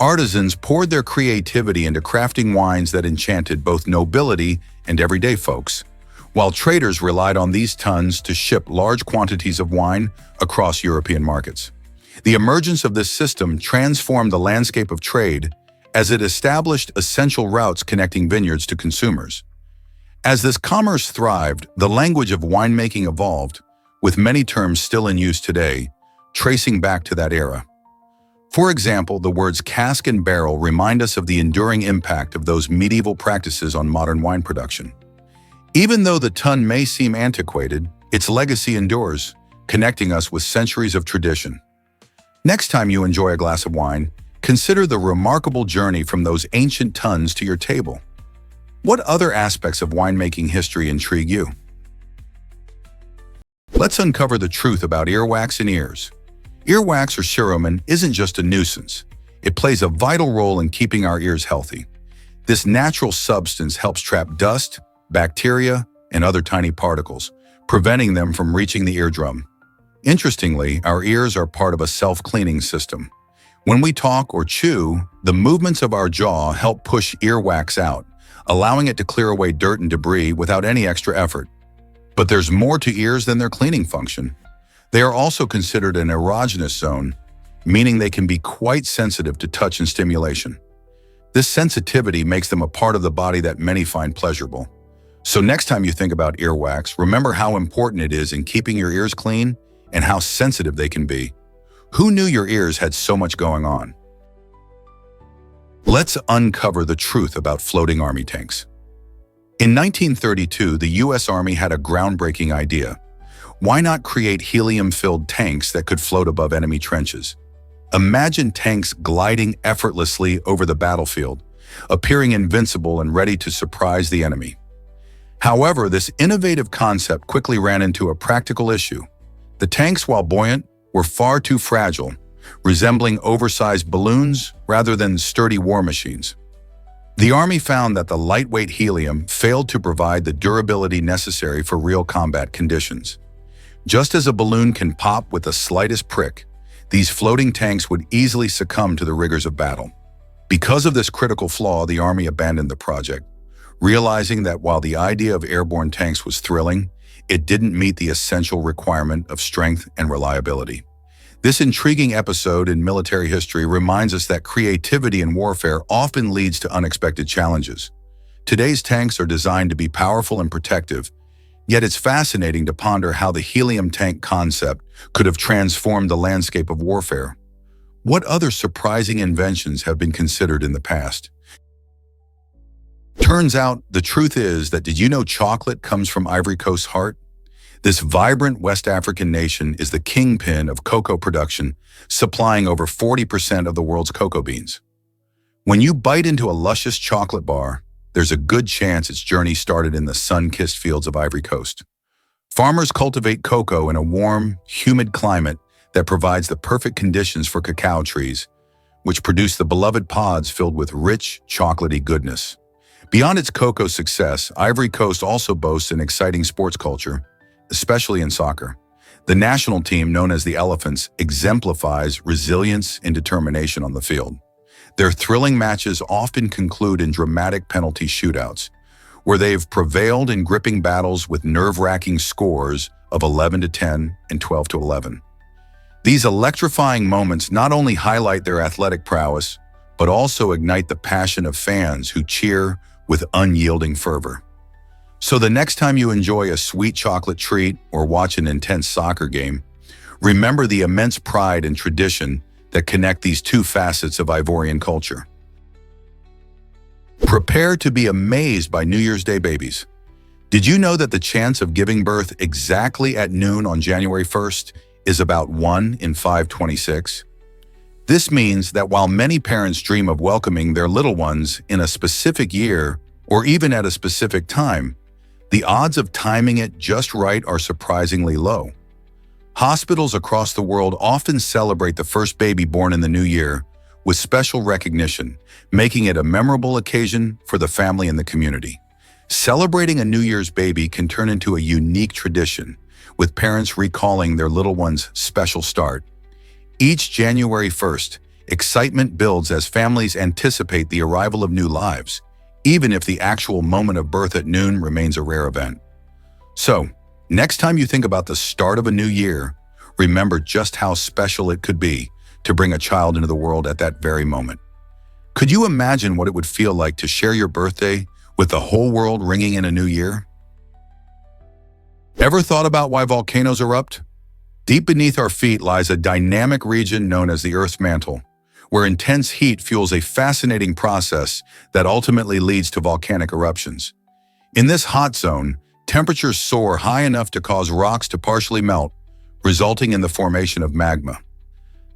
[SPEAKER 1] Artisans poured their creativity into crafting wines that enchanted both nobility and everyday folks, while traders relied on these tons to ship large quantities of wine across European markets. The emergence of this system transformed the landscape of trade as it established essential routes connecting vineyards to consumers. As this commerce thrived, the language of winemaking evolved, with many terms still in use today, tracing back to that era. For example, the words cask and barrel remind us of the enduring impact of those medieval practices on modern wine production. Even though the ton may seem antiquated, its legacy endures, connecting us with centuries of tradition. Next time you enjoy a glass of wine, consider the remarkable journey from those ancient tons to your table. What other aspects of winemaking history intrigue you? Let's uncover the truth about earwax and ears. Earwax or cerumen isn't just a nuisance. It plays a vital role in keeping our ears healthy. This natural substance helps trap dust, bacteria, and other tiny particles, preventing them from reaching the eardrum. Interestingly, our ears are part of a self-cleaning system. When we talk or chew, the movements of our jaw help push earwax out, allowing it to clear away dirt and debris without any extra effort. But there's more to ears than their cleaning function. They are also considered an erogenous zone, meaning they can be quite sensitive to touch and stimulation. This sensitivity makes them a part of the body that many find pleasurable. So next time you think about earwax, remember how important it is in keeping your ears clean and how sensitive they can be. Who knew your ears had so much going on? Let's uncover the truth about floating army tanks. In 1932, the U.S. Army had a groundbreaking idea. Why not create helium-filled tanks that could float above enemy trenches? Imagine tanks gliding effortlessly over the battlefield, appearing invincible and ready to surprise the enemy. However, this innovative concept quickly ran into a practical issue. The tanks, while buoyant, were far too fragile, resembling oversized balloons rather than sturdy war machines. The Army found that the lightweight helium failed to provide the durability necessary for real combat conditions. Just as a balloon can pop with the slightest prick, these floating tanks would easily succumb to the rigors of battle. Because of this critical flaw, the Army abandoned the project, realizing that while the idea of airborne tanks was thrilling, it didn't meet the essential requirement of strength and reliability. This intriguing episode in military history reminds us that creativity in warfare often leads to unexpected challenges. Today's tanks are designed to be powerful and protective, yet it's fascinating to ponder how the helium tank concept could have transformed the landscape of warfare. What other surprising inventions have been considered in the past? Turns out, the truth is that did you know chocolate comes from Ivory Coast's heart? This vibrant West African nation is the kingpin of cocoa production, supplying over 40% of the world's cocoa beans. When you bite into a luscious chocolate bar, there's a good chance its journey started in the sun-kissed fields of Ivory Coast. Farmers cultivate cocoa in a warm, humid climate that provides the perfect conditions for cacao trees, which produce the beloved pods filled with rich, chocolatey goodness. Beyond its cocoa success, Ivory Coast also boasts an exciting sports culture, especially in soccer. The national team, known as the Elephants, exemplifies resilience and determination on the field. Their thrilling matches often conclude in dramatic penalty shootouts, where they've prevailed in gripping battles with nerve-wracking scores of 11-10 and 12-11. These electrifying moments not only highlight their athletic prowess, but also ignite the passion of fans who cheer with unyielding fervor. So the next time you enjoy a sweet chocolate treat or watch an intense soccer game, remember the immense pride and tradition that connect these two facets of Ivorian culture. Prepare to be amazed by New Year's Day babies. Did you know that the chance of giving birth exactly at noon on January 1st is about 1 in 526? This means that while many parents dream of welcoming their little ones in a specific year or even at a specific time, the odds of timing it just right are surprisingly low. Hospitals across the world often celebrate the first baby born in the new year with special recognition, making it a memorable occasion for the family and the community. Celebrating a New Year's baby can turn into a unique tradition, with parents recalling their little one's special start. Each January 1st, excitement builds as families anticipate the arrival of new lives, even if the actual moment of birth at noon remains a rare event. So, next time you think about the start of a new year, remember just how special it could be to bring a child into the world at that very moment. Could you imagine what it would feel like to share your birthday with the whole world ringing in a new year? Ever thought about why volcanoes erupt? Deep beneath our feet lies a dynamic region known as the Earth's mantle, where intense heat fuels a fascinating process that ultimately leads to volcanic eruptions. In this hot zone, temperatures soar high enough to cause rocks to partially melt, resulting in the formation of magma.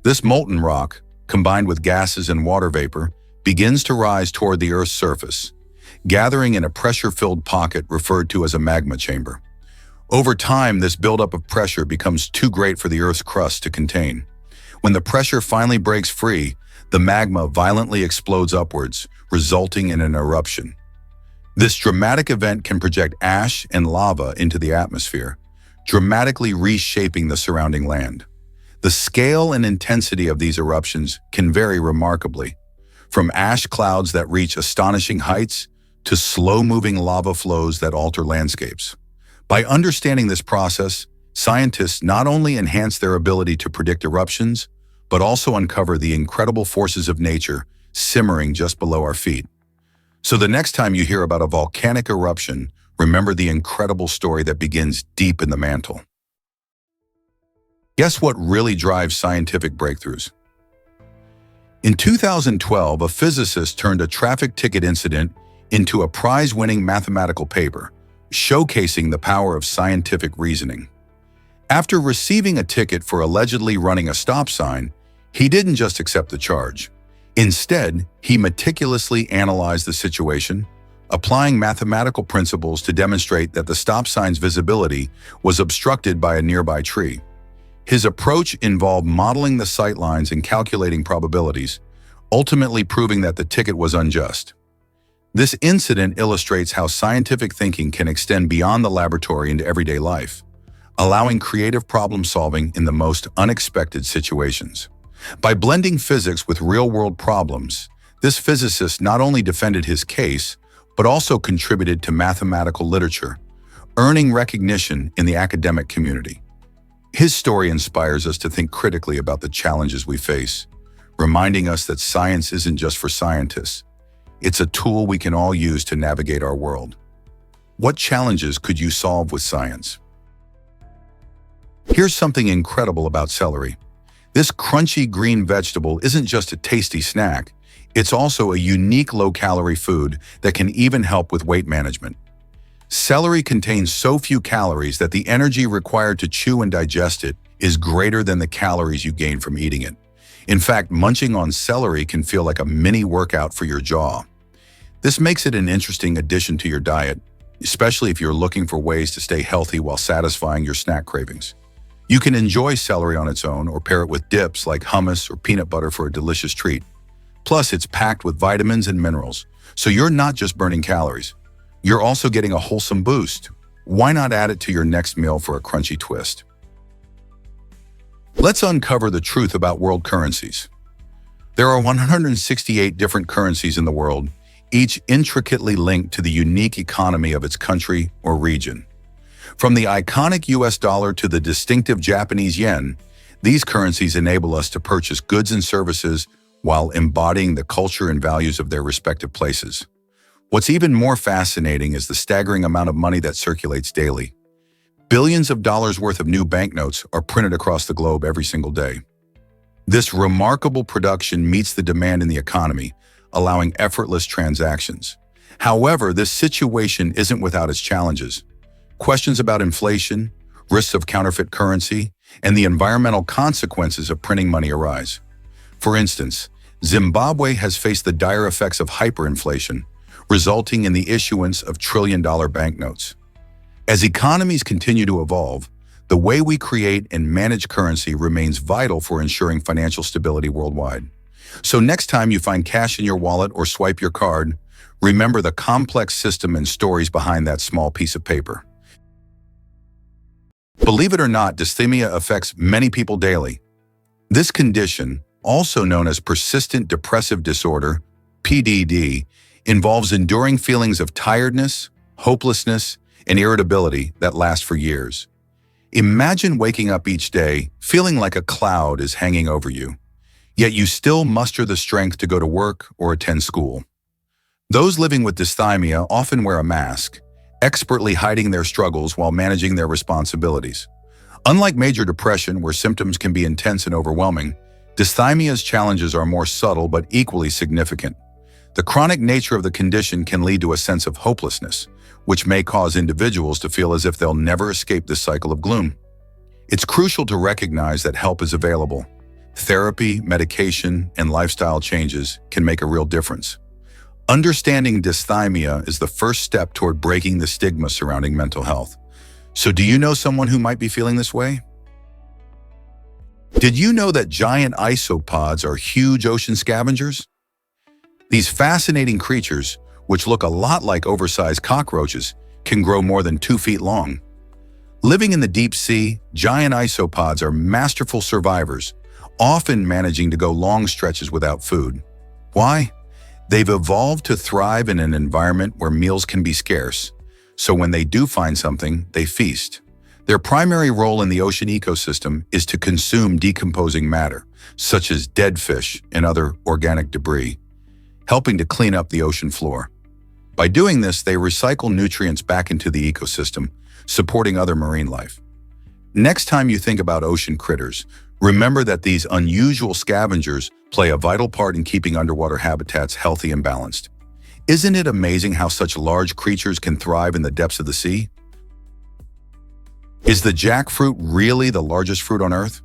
[SPEAKER 1] This molten rock, combined with gases and water vapor, begins to rise toward the Earth's surface, gathering in a pressure-filled pocket referred to as a magma chamber. Over time, this buildup of pressure becomes too great for the Earth's crust to contain. When the pressure finally breaks free, the magma violently explodes upwards, resulting in an eruption. This dramatic event can project ash and lava into the atmosphere, dramatically reshaping the surrounding land. The scale and intensity of these eruptions can vary remarkably, from ash clouds that reach astonishing heights to slow-moving lava flows that alter landscapes. By understanding this process, scientists not only enhance their ability to predict eruptions, but also uncover the incredible forces of nature simmering just below our feet. So the next time you hear about a volcanic eruption, remember the incredible story that begins deep in the mantle. Guess what really drives scientific breakthroughs? In 2012, a physicist turned a traffic ticket incident into a prize-winning mathematical paper, showcasing the power of scientific reasoning. After receiving a ticket for allegedly running a stop sign, he didn't just accept the charge. Instead, he meticulously analyzed the situation, applying mathematical principles to demonstrate that the stop sign's visibility was obstructed by a nearby tree. His approach involved modeling the sightlines and calculating probabilities, ultimately proving that the ticket was unjust. This incident illustrates how scientific thinking can extend beyond the laboratory into everyday life, allowing creative problem-solving in the most unexpected situations. By blending physics with real-world problems, this physicist not only defended his case, but also contributed to mathematical literature, earning recognition in the academic community. His story inspires us to think critically about the challenges we face, reminding us that science isn't just for scientists. It's a tool we can all use to navigate our world. What challenges could you solve with science? Here's something incredible about celery. This crunchy green vegetable isn't just a tasty snack, it's also a unique low-calorie food that can even help with weight management. Celery contains so few calories that the energy required to chew and digest it is greater than the calories you gain from eating it. In fact, munching on celery can feel like a mini workout for your jaw. This makes it an interesting addition to your diet, especially if you're looking for ways to stay healthy while satisfying your snack cravings. You can enjoy celery on its own or pair it with dips like hummus or peanut butter for a delicious treat. Plus, it's packed with vitamins and minerals, so you're not just burning calories. You're also getting a wholesome boost. Why not add it to your next meal for a crunchy twist? Let's uncover the truth about world currencies. There are 168 different currencies in the world, each intricately linked to the unique economy of its country or region. From the iconic US dollar to the distinctive Japanese yen, these currencies enable us to purchase goods and services while embodying the culture and values of their respective places. What's even more fascinating is the staggering amount of money that circulates daily. Billions of dollars worth of new banknotes are printed across the globe every single day. This remarkable production meets the demand in the economy, allowing effortless transactions. However, this situation isn't without its challenges. Questions about inflation, risks of counterfeit currency, and the environmental consequences of printing money arise. For instance, Zimbabwe has faced the dire effects of hyperinflation, resulting in the issuance of trillion-dollar banknotes. As economies continue to evolve, the way we create and manage currency remains vital for ensuring financial stability worldwide. So next time you find cash in your wallet or swipe your card, remember the complex system and stories behind that small piece of paper. Believe it or not, dysthymia affects many people daily. This condition, also known as persistent depressive disorder, PDD, involves enduring feelings of tiredness, hopelessness, and irritability that last for years. Imagine waking up each day feeling like a cloud is hanging over you, yet you still muster the strength to go to work or attend school. Those living with dysthymia often wear a mask, expertly hiding their struggles while managing their responsibilities. Unlike major depression, where symptoms can be intense and overwhelming, dysthymia's challenges are more subtle but equally significant. The chronic nature of the condition can lead to a sense of hopelessness, which may cause individuals to feel as if they'll never escape this cycle of gloom. It's crucial to recognize that help is available. Therapy, medication, and lifestyle changes can make a real difference. Understanding dysthymia is the first step toward breaking the stigma surrounding mental health. So do you know someone who might be feeling this way? Did you know that giant isopods are huge ocean scavengers? These fascinating creatures, which look a lot like oversized cockroaches, can grow more than 2 feet long. Living in the deep sea, giant isopods are masterful survivors, often managing to go long stretches without food. Why? They've evolved to thrive in an environment where meals can be scarce, so when they do find something, they feast. Their primary role in the ocean ecosystem is to consume decomposing matter, such as dead fish and other organic debris, helping to clean up the ocean floor. By doing this, they recycle nutrients back into the ecosystem, supporting other marine life. Next time you think about ocean critters, remember that these unusual scavengers play a vital part in keeping underwater habitats healthy and balanced. Isn't it amazing how such large creatures can thrive in the depths of the sea? Is the jackfruit really the largest fruit on Earth?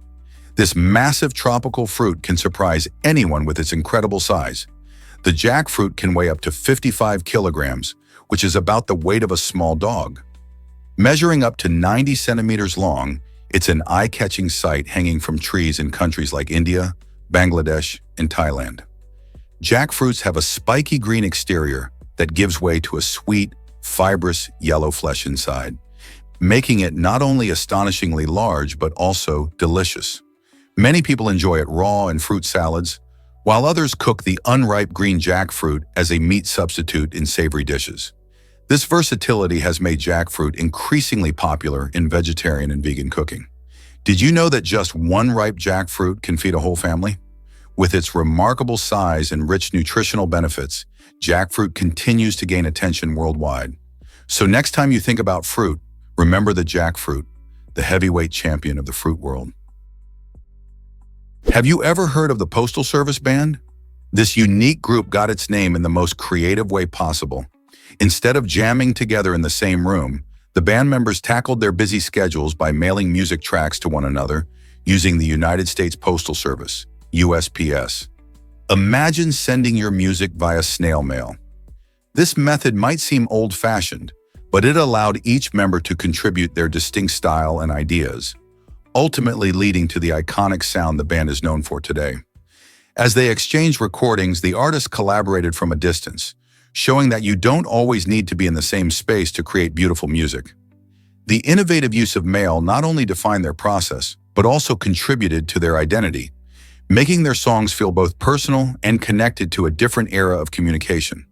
[SPEAKER 1] This massive tropical fruit can surprise anyone with its incredible size. The jackfruit can weigh up to 55 kilograms, which is about the weight of a small dog. Measuring up to 90 centimeters long, it's an eye-catching sight hanging from trees in countries like India, Bangladesh, and Thailand. Jackfruits have a spiky green exterior that gives way to a sweet, fibrous yellow flesh inside, making it not only astonishingly large but also delicious. Many people enjoy it raw in fruit salads, while others cook the unripe green jackfruit as a meat substitute in savory dishes. This versatility has made jackfruit increasingly popular in vegetarian and vegan cooking. Did you know that just one ripe jackfruit can feed a whole family? With its remarkable size and rich nutritional benefits, jackfruit continues to gain attention worldwide. So next time you think about fruit, remember the jackfruit, the heavyweight champion of the fruit world. Have you ever heard of the Postal Service Band? This unique group got its name in the most creative way possible. Instead of jamming together in the same room, the band members tackled their busy schedules by mailing music tracks to one another using the United States Postal Service, USPS. Imagine sending your music via snail mail. This method might seem old-fashioned, but it allowed each member to contribute their distinct style and ideas, ultimately leading to the iconic sound the band is known for today. As they exchanged recordings, the artists collaborated from a distance, showing that you don't always need to be in the same space to create beautiful music. The innovative use of mail not only defined their process, but also contributed to their identity, making their songs feel both personal and connected to a different era of communication.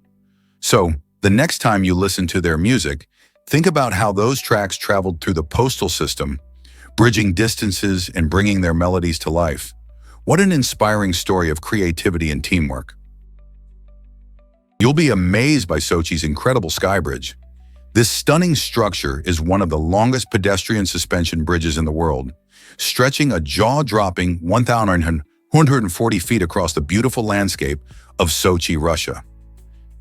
[SPEAKER 1] So, the next time you listen to their music, think about how those tracks traveled through the postal system, bridging distances and bringing their melodies to life. What an inspiring story of creativity and teamwork. You'll be amazed by Sochi's incredible sky bridge. This stunning structure is one of the longest pedestrian suspension bridges in the world, stretching a jaw-dropping 1,140 feet across the beautiful landscape of Sochi, Russia.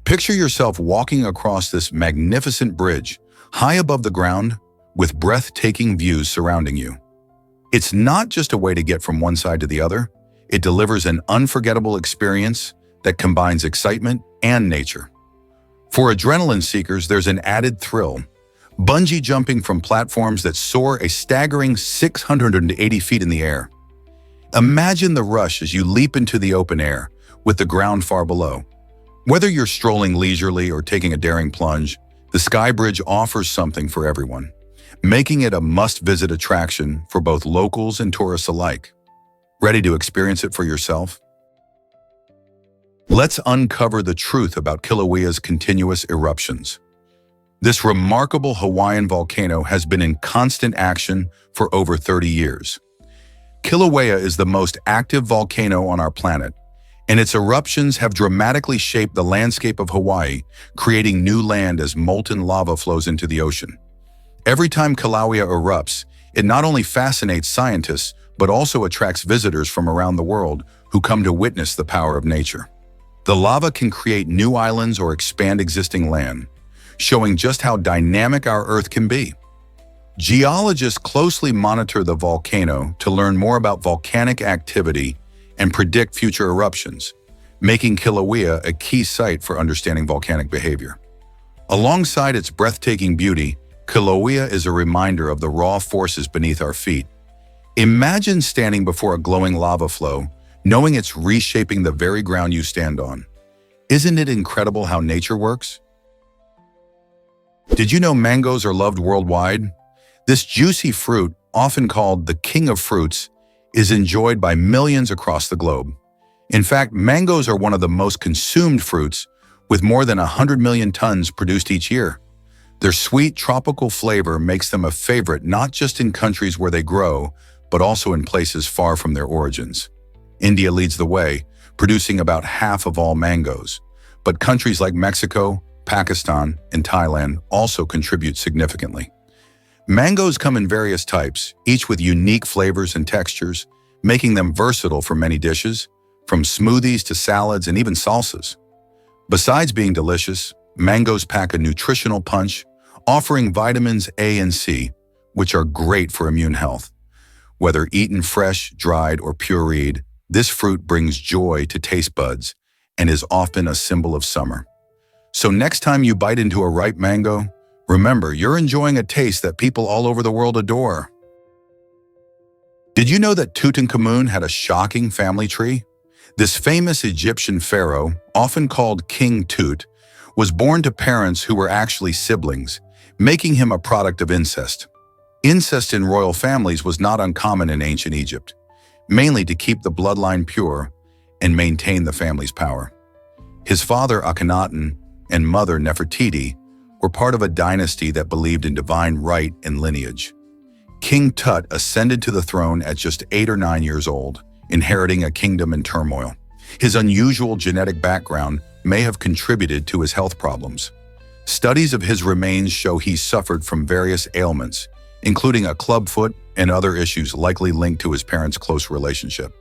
[SPEAKER 1] Picture yourself walking across this magnificent bridge, high above the ground, with breathtaking views surrounding you. It's not just a way to get from one side to the other, it delivers an unforgettable experience that combines excitement and nature. For adrenaline seekers, there's an added thrill, bungee jumping from platforms that soar a staggering 680 feet in the air. Imagine the rush as you leap into the open air, with the ground far below. Whether you're strolling leisurely or taking a daring plunge, the Sky Bridge offers something for everyone, making it a must-visit attraction for both locals and tourists alike. Ready to experience it for yourself? Let's uncover the truth about Kilauea's continuous eruptions. This remarkable Hawaiian volcano has been in constant action for over 30 years. Kilauea is the most active volcano on our planet, and its eruptions have dramatically shaped the landscape of Hawaii, creating new land as molten lava flows into the ocean. Every time Kilauea erupts, it not only fascinates scientists, but also attracts visitors from around the world who come to witness the power of nature. The lava can create new islands or expand existing land, showing just how dynamic our Earth can be. Geologists closely monitor the volcano to learn more about volcanic activity and predict future eruptions, making Kilauea a key site for understanding volcanic behavior. Alongside its breathtaking beauty, Kilauea is a reminder of the raw forces beneath our feet. Imagine standing before a glowing lava flow, knowing it's reshaping the very ground you stand on. Isn't it incredible how nature works? Did you know mangoes are loved worldwide? This juicy fruit, often called the king of fruits, is enjoyed by millions across the globe. In fact, mangoes are one of the most consumed fruits, with more than 100 million tons produced each year. Their sweet tropical flavor makes them a favorite not just in countries where they grow, but also in places far from their origins. India leads the way, producing about half of all mangoes. But countries like Mexico, Pakistan, and Thailand also contribute significantly. Mangoes come in various types, each with unique flavors and textures, making them versatile for many dishes, from smoothies to salads and even salsas. Besides being delicious, mangoes pack a nutritional punch, offering vitamins A and C, which are great for immune health. Whether eaten fresh, dried, or pureed, this fruit brings joy to taste buds and is often a symbol of summer. So next time you bite into a ripe mango, remember you're enjoying a taste that people all over the world adore. Did you know that Tutankhamun had a shocking family tree? This famous Egyptian pharaoh, often called King Tut, was born to parents who were actually siblings, making him a product of incest. Incest in royal families was not uncommon in ancient Egypt, mainly to keep the bloodline pure and maintain the family's power. His father Akhenaten and mother Nefertiti were part of a dynasty that believed in divine right and lineage. King Tut ascended to the throne at just 8 or 9 years old, inheriting a kingdom in turmoil. His unusual genetic background may have contributed to his health problems. Studies of his remains show he suffered from various ailments, including a clubfoot and other issues likely linked to his parents' close relationship.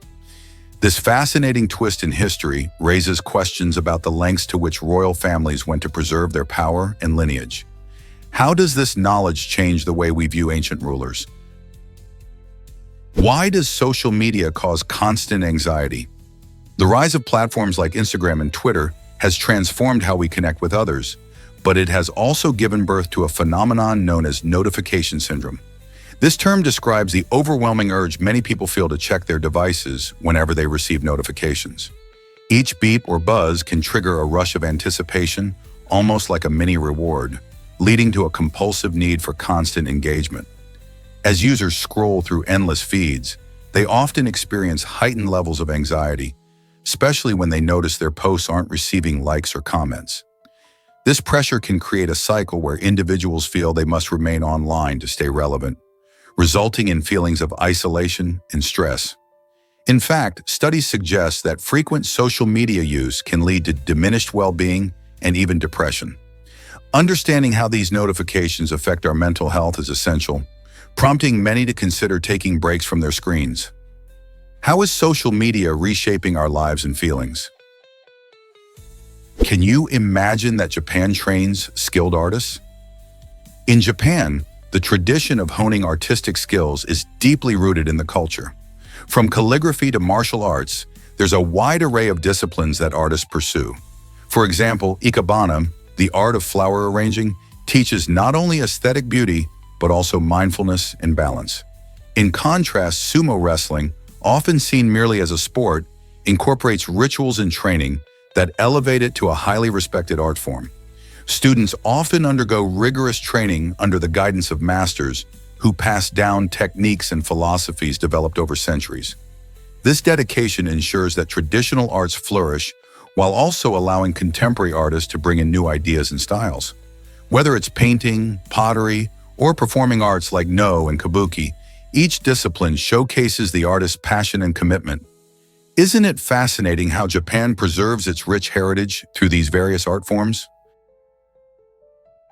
[SPEAKER 1] This fascinating twist in history raises questions about the lengths to which royal families went to preserve their power and lineage. How does this knowledge change the way we view ancient rulers? Why does social media cause constant anxiety? The rise of platforms like Instagram and Twitter has transformed how we connect with others, but it has also given birth to a phenomenon known as notification syndrome. This term describes the overwhelming urge many people feel to check their devices whenever they receive notifications. Each beep or buzz can trigger a rush of anticipation, almost like a mini reward, leading to a compulsive need for constant engagement. As users scroll through endless feeds, they often experience heightened levels of anxiety, especially when they notice their posts aren't receiving likes or comments. This pressure can create a cycle where individuals feel they must remain online to stay relevant, resulting in feelings of isolation and stress. In fact, studies suggest that frequent social media use can lead to diminished well-being and even depression. Understanding how these notifications affect our mental health is essential, prompting many to consider taking breaks from their screens. How is social media reshaping our lives and feelings? Can you imagine that Japan trains skilled artists? In Japan, the tradition of honing artistic skills is deeply rooted in the culture. From calligraphy to martial arts, there's a wide array of disciplines that artists pursue. For example, ikebana, the art of flower arranging, teaches not only aesthetic beauty, but also mindfulness and balance. In contrast, sumo wrestling, often seen merely as a sport, incorporates rituals and training that elevate it to a highly respected art form. Students often undergo rigorous training under the guidance of masters who pass down techniques and philosophies developed over centuries. This dedication ensures that traditional arts flourish while also allowing contemporary artists to bring in new ideas and styles. Whether it's painting, pottery, or performing arts like No and Kabuki, each discipline showcases the artist's passion and commitment. Isn't it fascinating how Japan preserves its rich heritage through these various art forms?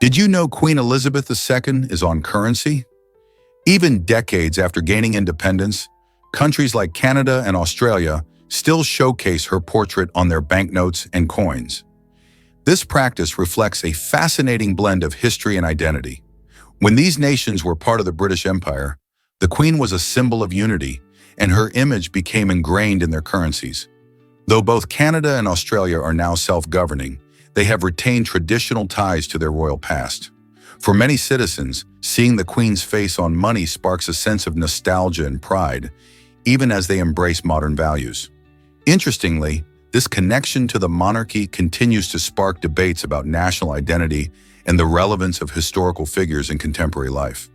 [SPEAKER 1] Did you know Queen Elizabeth II is on currency? Even decades after gaining independence, countries like Canada and Australia still showcase her portrait on their banknotes and coins. This practice reflects a fascinating blend of history and identity. When these nations were part of the British Empire, the Queen was a symbol of unity, and her image became ingrained in their currencies. Though both Canada and Australia are now self-governing, they have retained traditional ties to their royal past. For many citizens, seeing the Queen's face on money sparks a sense of nostalgia and pride, even as they embrace modern values. Interestingly, this connection to the monarchy continues to spark debates about national identity and the relevance of historical figures in contemporary life.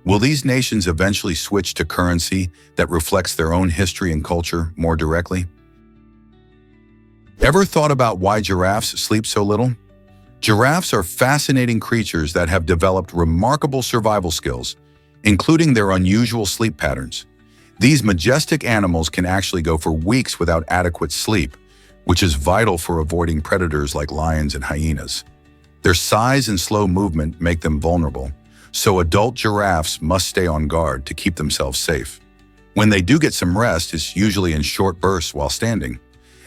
[SPEAKER 1] Will these nations eventually switch to currency that reflects their own history and culture more directly? Ever thought about why giraffes sleep so little? Giraffes are fascinating creatures that have developed remarkable survival skills, including their unusual sleep patterns. These majestic animals can actually go for weeks without adequate sleep, which is vital for avoiding predators like lions and hyenas. Their size and slow movement make them vulnerable, so adult giraffes must stay on guard to keep themselves safe. When they do get some rest, it's usually in short bursts while standing.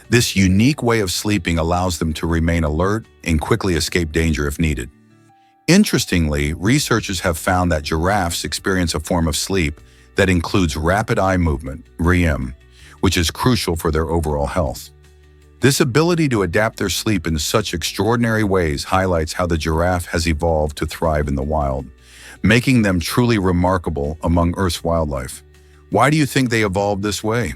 [SPEAKER 1] This unique way of sleeping allows them to remain alert and quickly escape danger if needed. Interestingly, researchers have found that giraffes experience a form of sleep that includes rapid eye movement, REM, which is crucial for their overall health. This ability to adapt their sleep in such extraordinary ways highlights how the giraffe has evolved to thrive in the wild, making them truly remarkable among Earth's wildlife. Why do you think they evolved this way?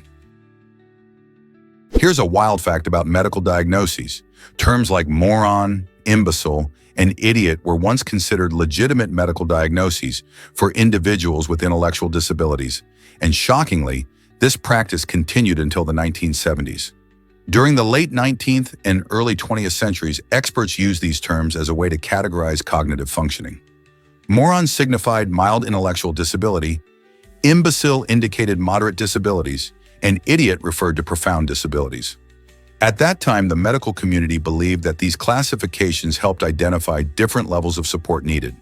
[SPEAKER 1] Here's a wild fact about medical diagnoses. Terms like moron, imbecile, and idiot were once considered legitimate medical diagnoses for individuals with intellectual disabilities, and shockingly, this practice continued until the 1970s. During the late 19th and early 20th centuries, experts used these terms as a way to categorize cognitive functioning. Moron signified mild intellectual disability, imbecile indicated moderate disabilities, and idiot referred to profound disabilities. At that time, the medical community believed that these classifications helped identify different levels of support needed.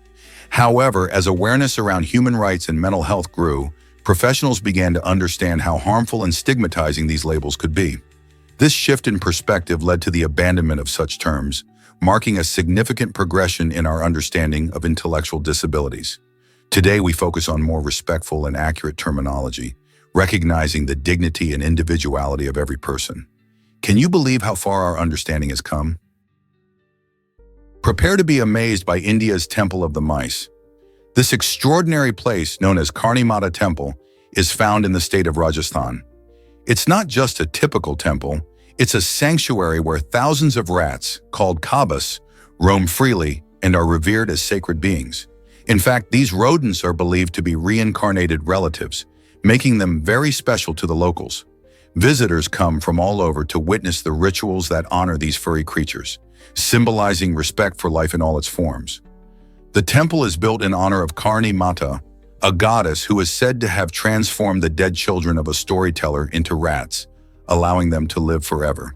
[SPEAKER 1] However, as awareness around human rights and mental health grew, professionals began to understand how harmful and stigmatizing these labels could be. This shift in perspective led to the abandonment of such terms, marking a significant progression in our understanding of intellectual disabilities. Today, we focus on more respectful and accurate terminology, recognizing the dignity and individuality of every person. Can you believe how far our understanding has come? Prepare to be amazed by India's Temple of the Mice. This extraordinary place, known as Karni Mata Temple, is found in the state of Rajasthan. It's not just a typical temple, it's a sanctuary where thousands of rats, called kabas, roam freely and are revered as sacred beings. In fact, these rodents are believed to be reincarnated relatives, making them very special to the locals. Visitors come from all over to witness the rituals that honor these furry creatures, symbolizing respect for life in all its forms. The temple is built in honor of Karni Mata, a goddess who is said to have transformed the dead children of a storyteller into rats, allowing them to live forever.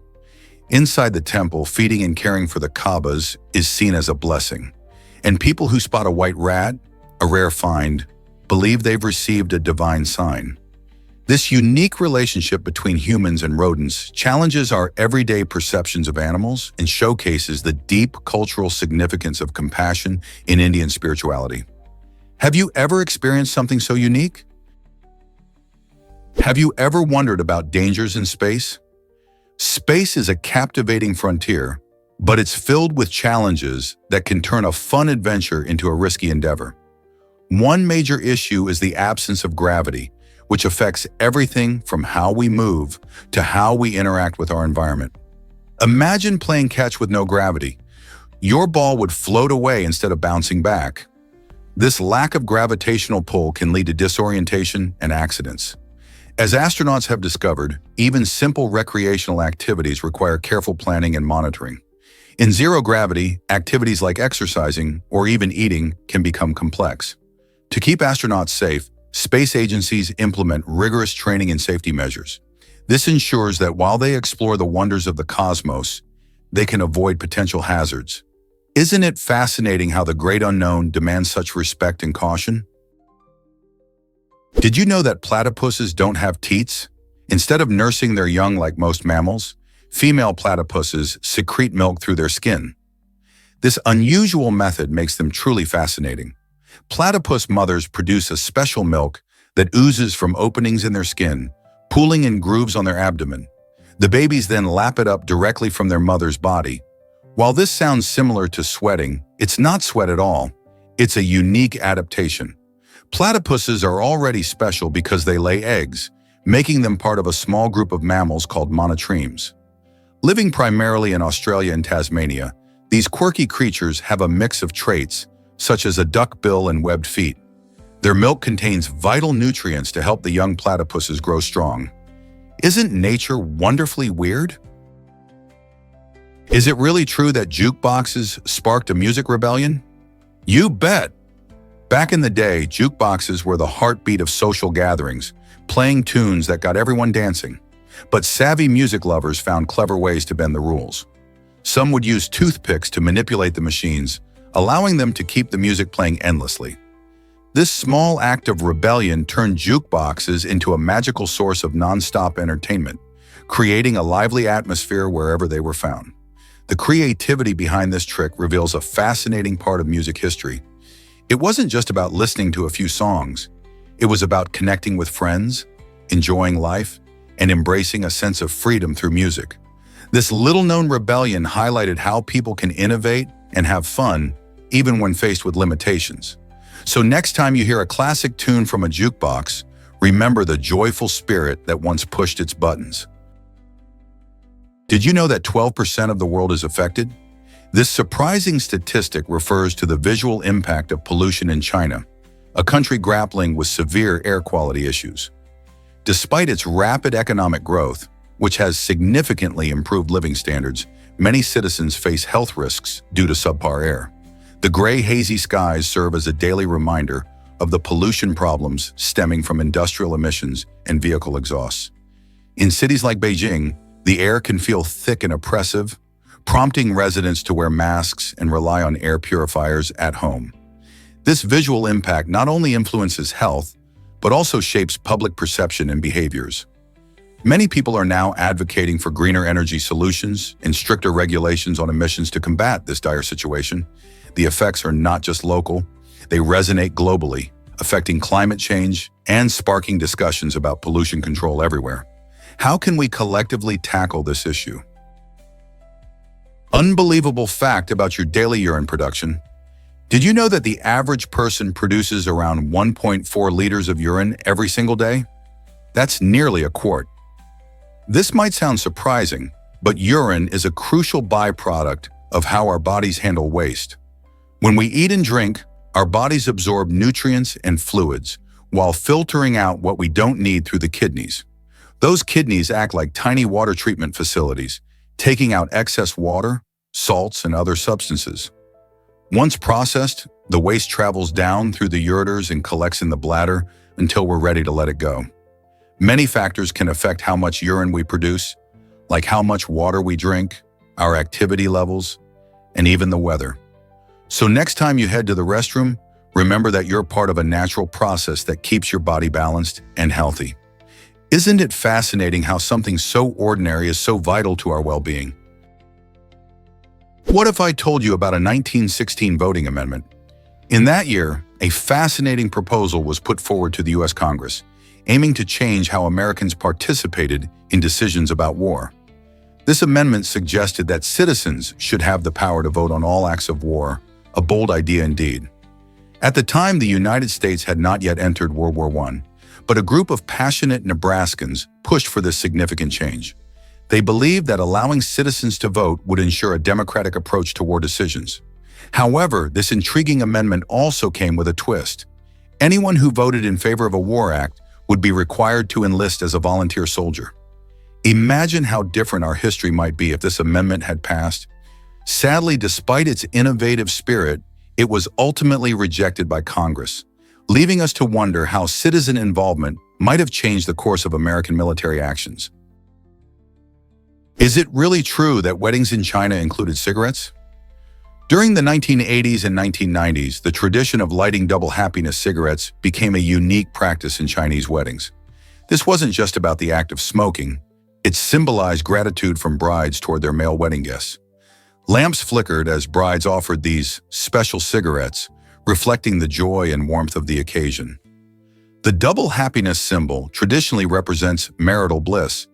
[SPEAKER 1] Inside the temple, feeding and caring for the kabas is seen as a blessing, and people who spot a white rat, a rare find, believe they've received a divine sign. This unique relationship between humans and rodents challenges our everyday perceptions of animals and showcases the deep cultural significance of compassion in Indian spirituality. Have you ever experienced something so unique? Have you ever wondered about dangers in space? Space is a captivating frontier, but it's filled with challenges that can turn a fun adventure into a risky endeavor. One major issue is the absence of gravity, which affects everything from how we move to how we interact with our environment. Imagine playing catch with no gravity. Your ball would float away instead of bouncing back. This lack of gravitational pull can lead to disorientation and accidents. As astronauts have discovered, even simple recreational activities require careful planning and monitoring. In zero gravity, activities like exercising or even eating can become complex. To keep astronauts safe, space agencies implement rigorous training and safety measures. This ensures that while they explore the wonders of the cosmos, they can avoid potential hazards. Isn't it fascinating how the great unknown demands such respect and caution? Did you know that platypuses don't have teats? Instead of nursing their young like most mammals, female platypuses secrete milk through their skin. This unusual method makes them truly fascinating. Platypus mothers produce a special milk that oozes from openings in their skin, pooling in grooves on their abdomen. The babies then lap it up directly from their mother's body. While this sounds similar to sweating, it's not sweat at all. It's a unique adaptation. Platypuses are already special because they lay eggs, making them part of a small group of mammals called monotremes. Living primarily in Australia and Tasmania, these quirky creatures have a mix of traits, such as a duck bill and webbed feet. Their milk contains vital nutrients to help the young platypuses grow strong. Isn't nature wonderfully weird? Is it really true that jukeboxes sparked a music rebellion? You bet! Back in the day, jukeboxes were the heartbeat of social gatherings, playing tunes that got everyone dancing. But savvy music lovers found clever ways to bend the rules. Some would use toothpicks to manipulate the machines, allowing them to keep the music playing endlessly. This small act of rebellion turned jukeboxes into a magical source of non-stop entertainment, creating a lively atmosphere wherever they were found. The creativity behind this trick reveals a fascinating part of music history. It wasn't just about listening to a few songs. It was about connecting with friends, enjoying life, and embracing a sense of freedom through music. This little-known rebellion highlighted how people can innovate and have fun, even when faced with limitations. So next time you hear a classic tune from a jukebox, remember the joyful spirit that once pushed its buttons. Did you know that 12% of the world is affected? This surprising statistic refers to the visual impact of pollution in China, a country grappling with severe air quality issues. Despite its rapid economic growth, which has significantly improved living standards, many citizens face health risks due to subpar air. The gray, hazy skies serve as a daily reminder of the pollution problems stemming from industrial emissions and vehicle exhausts. In cities like Beijing, the air can feel thick and oppressive, prompting residents to wear masks and rely on air purifiers at home. This visual impact not only influences health, but also shapes public perception and behaviors. Many people are now advocating for greener energy solutions and stricter regulations on emissions to combat this dire situation. The effects are not just local, they resonate globally, affecting climate change and sparking discussions about pollution control everywhere. How can we collectively tackle this issue? Unbelievable fact about your daily urine production. Did you know that the average person produces around 1.4 liters of urine every single day? That's nearly a quart. This might sound surprising, but urine is a crucial byproduct of how our bodies handle waste. When we eat and drink, our bodies absorb nutrients and fluids while filtering out what we don't need through the kidneys. Those kidneys act like tiny water treatment facilities, taking out excess water, salts, and other substances. Once processed, the waste travels down through the ureters and collects in the bladder until we're ready to let it go. Many factors can affect how much urine we produce, like how much water we drink, our activity levels, and even the weather. So next time you head to the restroom, remember that you're part of a natural process that keeps your body balanced and healthy. Isn't it fascinating how something so ordinary is so vital to our well-being? What if I told you about a 1916 voting amendment? In that year, a fascinating proposal was put forward to the U.S. Congress, aiming to change how Americans participated in decisions about war. This amendment suggested that citizens should have the power to vote on all acts of war, a bold idea indeed. At the time, the United States had not yet entered World War I, but a group of passionate Nebraskans pushed for this significant change. They believed that allowing citizens to vote would ensure a democratic approach to war decisions. However, this intriguing amendment also came with a twist. Anyone who voted in favor of a war act would be required to enlist as a volunteer soldier. Imagine how different our history might be if this amendment had passed. Sadly, despite its innovative spirit, it was ultimately rejected by Congress, leaving us to wonder how citizen involvement might have changed the course of American military actions. Is it really true that weddings in China included cigarettes? During the 1980s and 1990s, the tradition of lighting double happiness cigarettes became a unique practice in Chinese weddings. This wasn't just about the act of smoking. It symbolized gratitude from brides toward their male wedding guests. Lamps flickered as brides offered these special cigarettes, reflecting the joy and warmth of the occasion. The double happiness symbol traditionally represents marital bliss,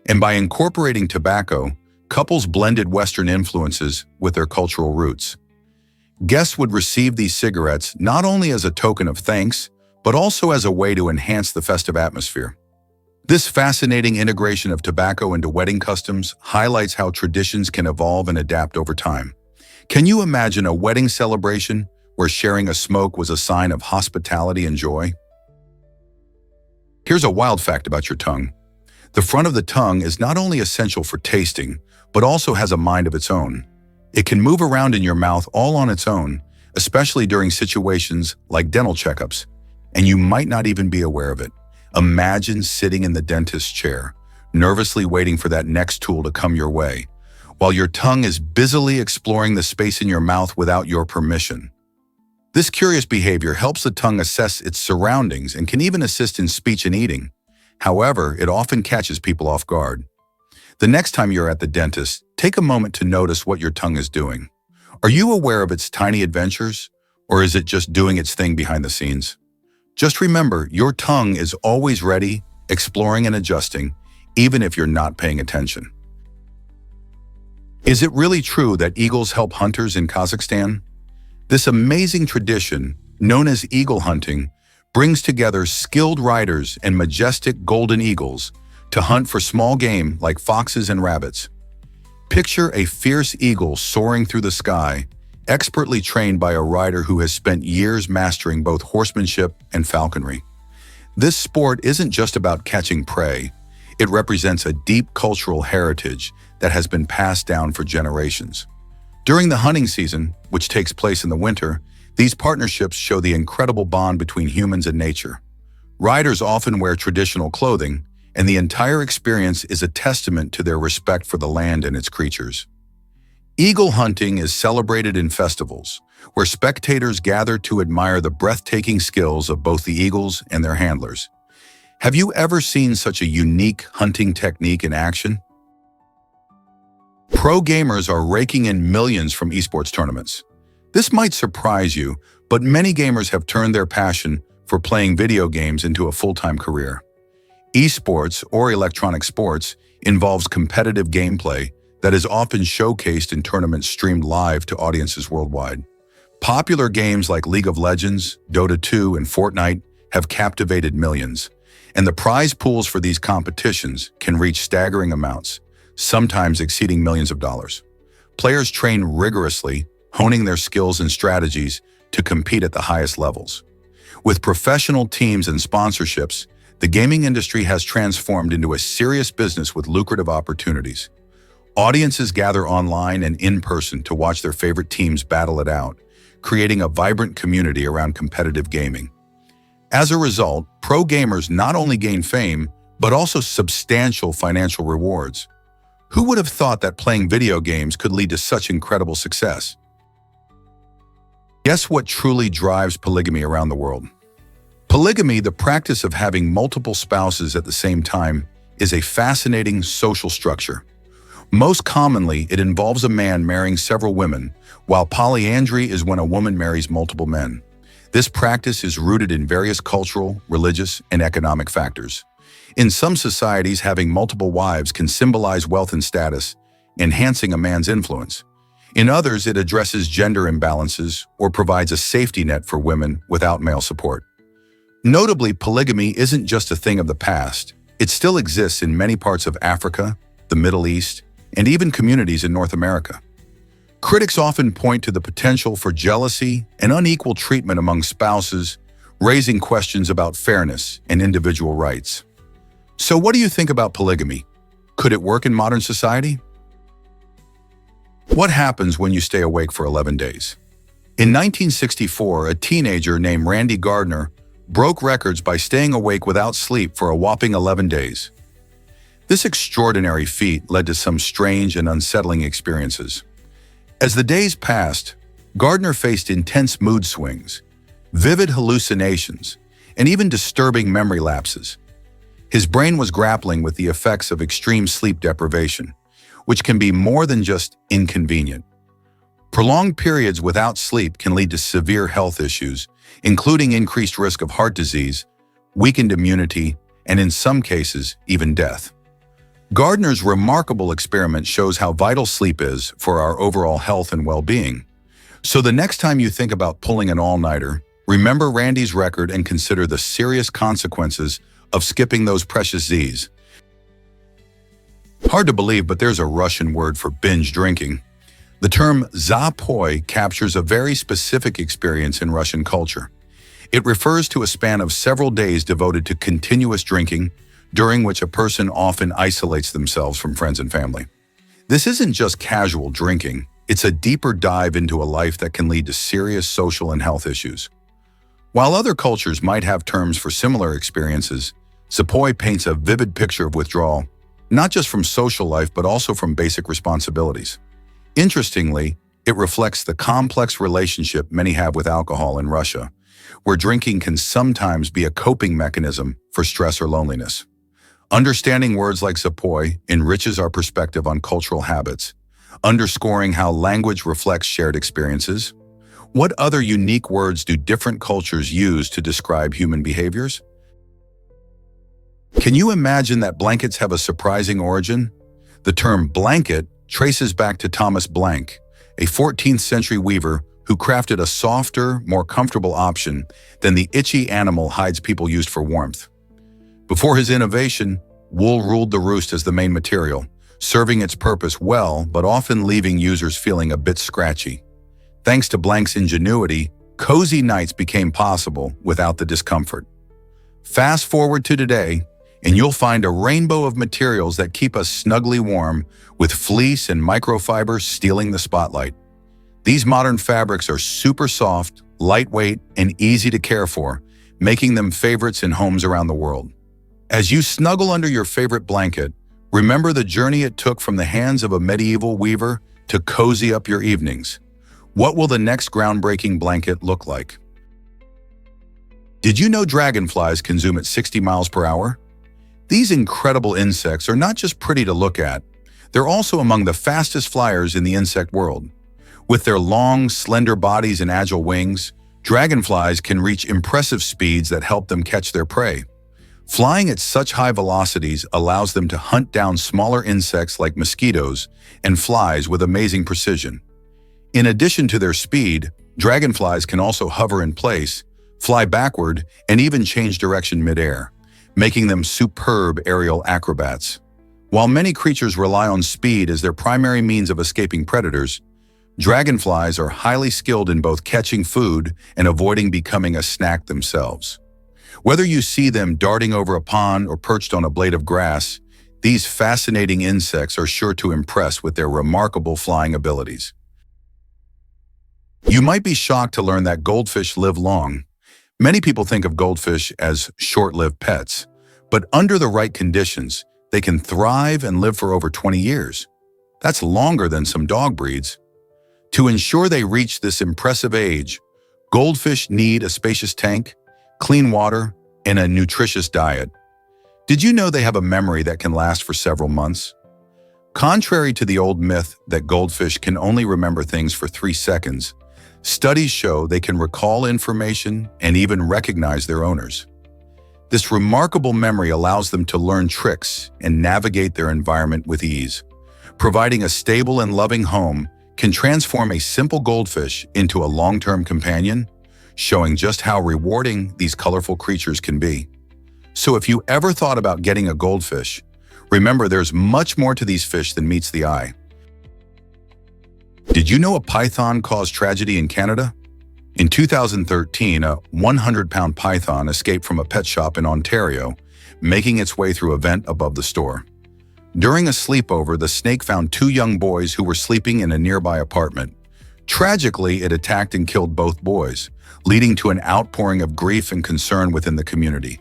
[SPEAKER 1] and by incorporating tobacco, couples blended Western influences with their cultural roots. Guests would receive these cigarettes not only as a token of thanks, but also as a way to enhance the festive atmosphere. This fascinating integration of tobacco into wedding customs highlights how traditions can evolve and adapt over time. Can you imagine a wedding celebration where sharing a smoke was a sign of hospitality and joy? Here's a wild fact about your tongue. The front of the tongue is not only essential for tasting, but also has a mind of its own. It can move around in your mouth all on its own, especially during situations like dental checkups, and you might not even be aware of it. Imagine sitting in the dentist's chair, nervously waiting for that next tool to come your way, while your tongue is busily exploring the space in your mouth without your permission. This curious behavior helps the tongue assess its surroundings and can even assist in speech and eating. However, it often catches people off guard. The next time you're at the dentist, take a moment to notice what your tongue is doing. Are you aware of its tiny adventures, or is it just doing its thing behind the scenes? Just remember, your tongue is always ready, exploring and adjusting, even if you're not paying attention. Is it really true that eagles help hunters in Kazakhstan? This amazing tradition, known as eagle hunting, brings together skilled riders and majestic golden eagles to hunt for small game like foxes and rabbits. Picture a fierce eagle soaring through the sky, expertly trained by a rider who has spent years mastering both horsemanship and falconry. This sport isn't just about catching prey. It represents a deep cultural heritage that has been passed down for generations. During the hunting season, which takes place in the winter, these partnerships show the incredible bond between humans and nature. Riders often wear traditional clothing, and the entire experience is a testament to their respect for the land and its creatures. Eagle hunting is celebrated in festivals, where spectators gather to admire the breathtaking skills of both the eagles and their handlers. Have you ever seen such a unique hunting technique in action? Pro gamers are raking in millions from esports tournaments. This might surprise you, but many gamers have turned their passion for playing video games into a full-time career. Esports, or electronic sports, involves competitive gameplay that is often showcased in tournaments streamed live to audiences worldwide. Popular games like League of Legends, Dota 2, and Fortnite have captivated millions, and the prize pools for these competitions can reach staggering amounts, sometimes exceeding millions of dollars. Players train rigorously, honing their skills and strategies to compete at the highest levels. With professional teams and sponsorships, the gaming industry has transformed into a serious business with lucrative opportunities. Audiences gather online and in person to watch their favorite teams battle it out, creating a vibrant community around competitive gaming. As a result, pro gamers not only gain fame, but also substantial financial rewards. Who would have thought that playing video games could lead to such incredible success? Guess what truly drives polygamy around the world? Polygamy, the practice of having multiple spouses at the same time, is a fascinating social structure. Most commonly, it involves a man marrying several women, while polyandry is when a woman marries multiple men. This practice is rooted in various cultural, religious, and economic factors. In some societies, having multiple wives can symbolize wealth and status, enhancing a man's influence. In others, it addresses gender imbalances or provides a safety net for women without male support. Notably, polygamy isn't just a thing of the past. It still exists in many parts of Africa, the Middle East, and even communities in North America. Critics often point to the potential for jealousy and unequal treatment among spouses, raising questions about fairness and individual rights. So what do you think about polygamy? Could it work in modern society? What happens when you stay awake for 11 days? In 1964, a teenager named Randy Gardner broke records by staying awake without sleep for a whopping 11 days. This extraordinary feat led to some strange and unsettling experiences. As the days passed, Gardner faced intense mood swings, vivid hallucinations, and even disturbing memory lapses. His brain was grappling with the effects of extreme sleep deprivation, which can be more than just inconvenient. Prolonged periods without sleep can lead to severe health issues, including increased risk of heart disease, weakened immunity, and in some cases, even death. Gardner's remarkable experiment shows how vital sleep is for our overall health and well-being. So the next time you think about pulling an all-nighter, remember Randy's record and consider the serious consequences of skipping those precious Z's. Hard to believe, but there's a Russian word for binge drinking. The term zapoi captures a very specific experience in Russian culture. It refers to a span of several days devoted to continuous drinking, during which a person often isolates themselves from friends and family. This isn't just casual drinking, it's a deeper dive into a life that can lead to serious social and health issues. While other cultures might have terms for similar experiences, zapoi paints a vivid picture of withdrawal, not just from social life but also from basic responsibilities. Interestingly, it reflects the complex relationship many have with alcohol in Russia, where drinking can sometimes be a coping mechanism for stress or loneliness. Understanding words like zapoi enriches our perspective on cultural habits, underscoring how language reflects shared experiences. What other unique words do different cultures use to describe human behaviors? Can you imagine that blankets have a surprising origin? The term blanket traces back to Thomas Blank, a 14th century weaver who crafted a softer, more comfortable option than the itchy animal hides people used for warmth. Before his innovation, wool ruled the roost as the main material, serving its purpose well but often leaving users feeling a bit scratchy. Thanks to Blank's ingenuity, cozy nights became possible without the discomfort. Fast forward to today, and you'll find a rainbow of materials that keep us snugly warm, with fleece and microfiber stealing the spotlight. These modern fabrics are super soft, lightweight, and easy to care for, making them favorites in homes around the world. As you snuggle under your favorite blanket, remember the journey it took from the hands of a medieval weaver to cozy up your evenings. What will the next groundbreaking blanket look like? Did you know dragonflies can zoom at 60 miles per hour? These incredible insects are not just pretty to look at, they're also among the fastest flyers in the insect world. With their long, slender bodies and agile wings, dragonflies can reach impressive speeds that help them catch their prey. Flying at such high velocities allows them to hunt down smaller insects like mosquitoes and flies with amazing precision. In addition to their speed, dragonflies can also hover in place, fly backward, and even change direction mid-air, making them superb aerial acrobats. While many creatures rely on speed as their primary means of escaping predators, dragonflies are highly skilled in both catching food and avoiding becoming a snack themselves. Whether you see them darting over a pond or perched on a blade of grass, these fascinating insects are sure to impress with their remarkable flying abilities. You might be shocked to learn that goldfish live long. Many people think of goldfish as short-lived pets, but under the right conditions, they can thrive and live for over 20 years. That's longer than some dog breeds. To ensure they reach this impressive age, goldfish need a spacious tank, clean water, and a nutritious diet. Did you know they have a memory that can last for several months? Contrary to the old myth that goldfish can only remember things for 3 seconds, studies show they can recall information and even recognize their owners. This remarkable memory allows them to learn tricks and navigate their environment with ease. Providing a stable and loving home can transform a simple goldfish into a long-term companion, showing just how rewarding these colorful creatures can be. So if you ever thought about getting a goldfish, remember there's much more to these fish than meets the eye. Did you know a python caused tragedy in Canada? In 2013, a 100-pound python escaped from a pet shop in Ontario, making its way through a vent above the store. During a sleepover, the snake found 2 young boys who were sleeping in a nearby apartment. Tragically, it attacked and killed both boys, leading to an outpouring of grief and concern within the community.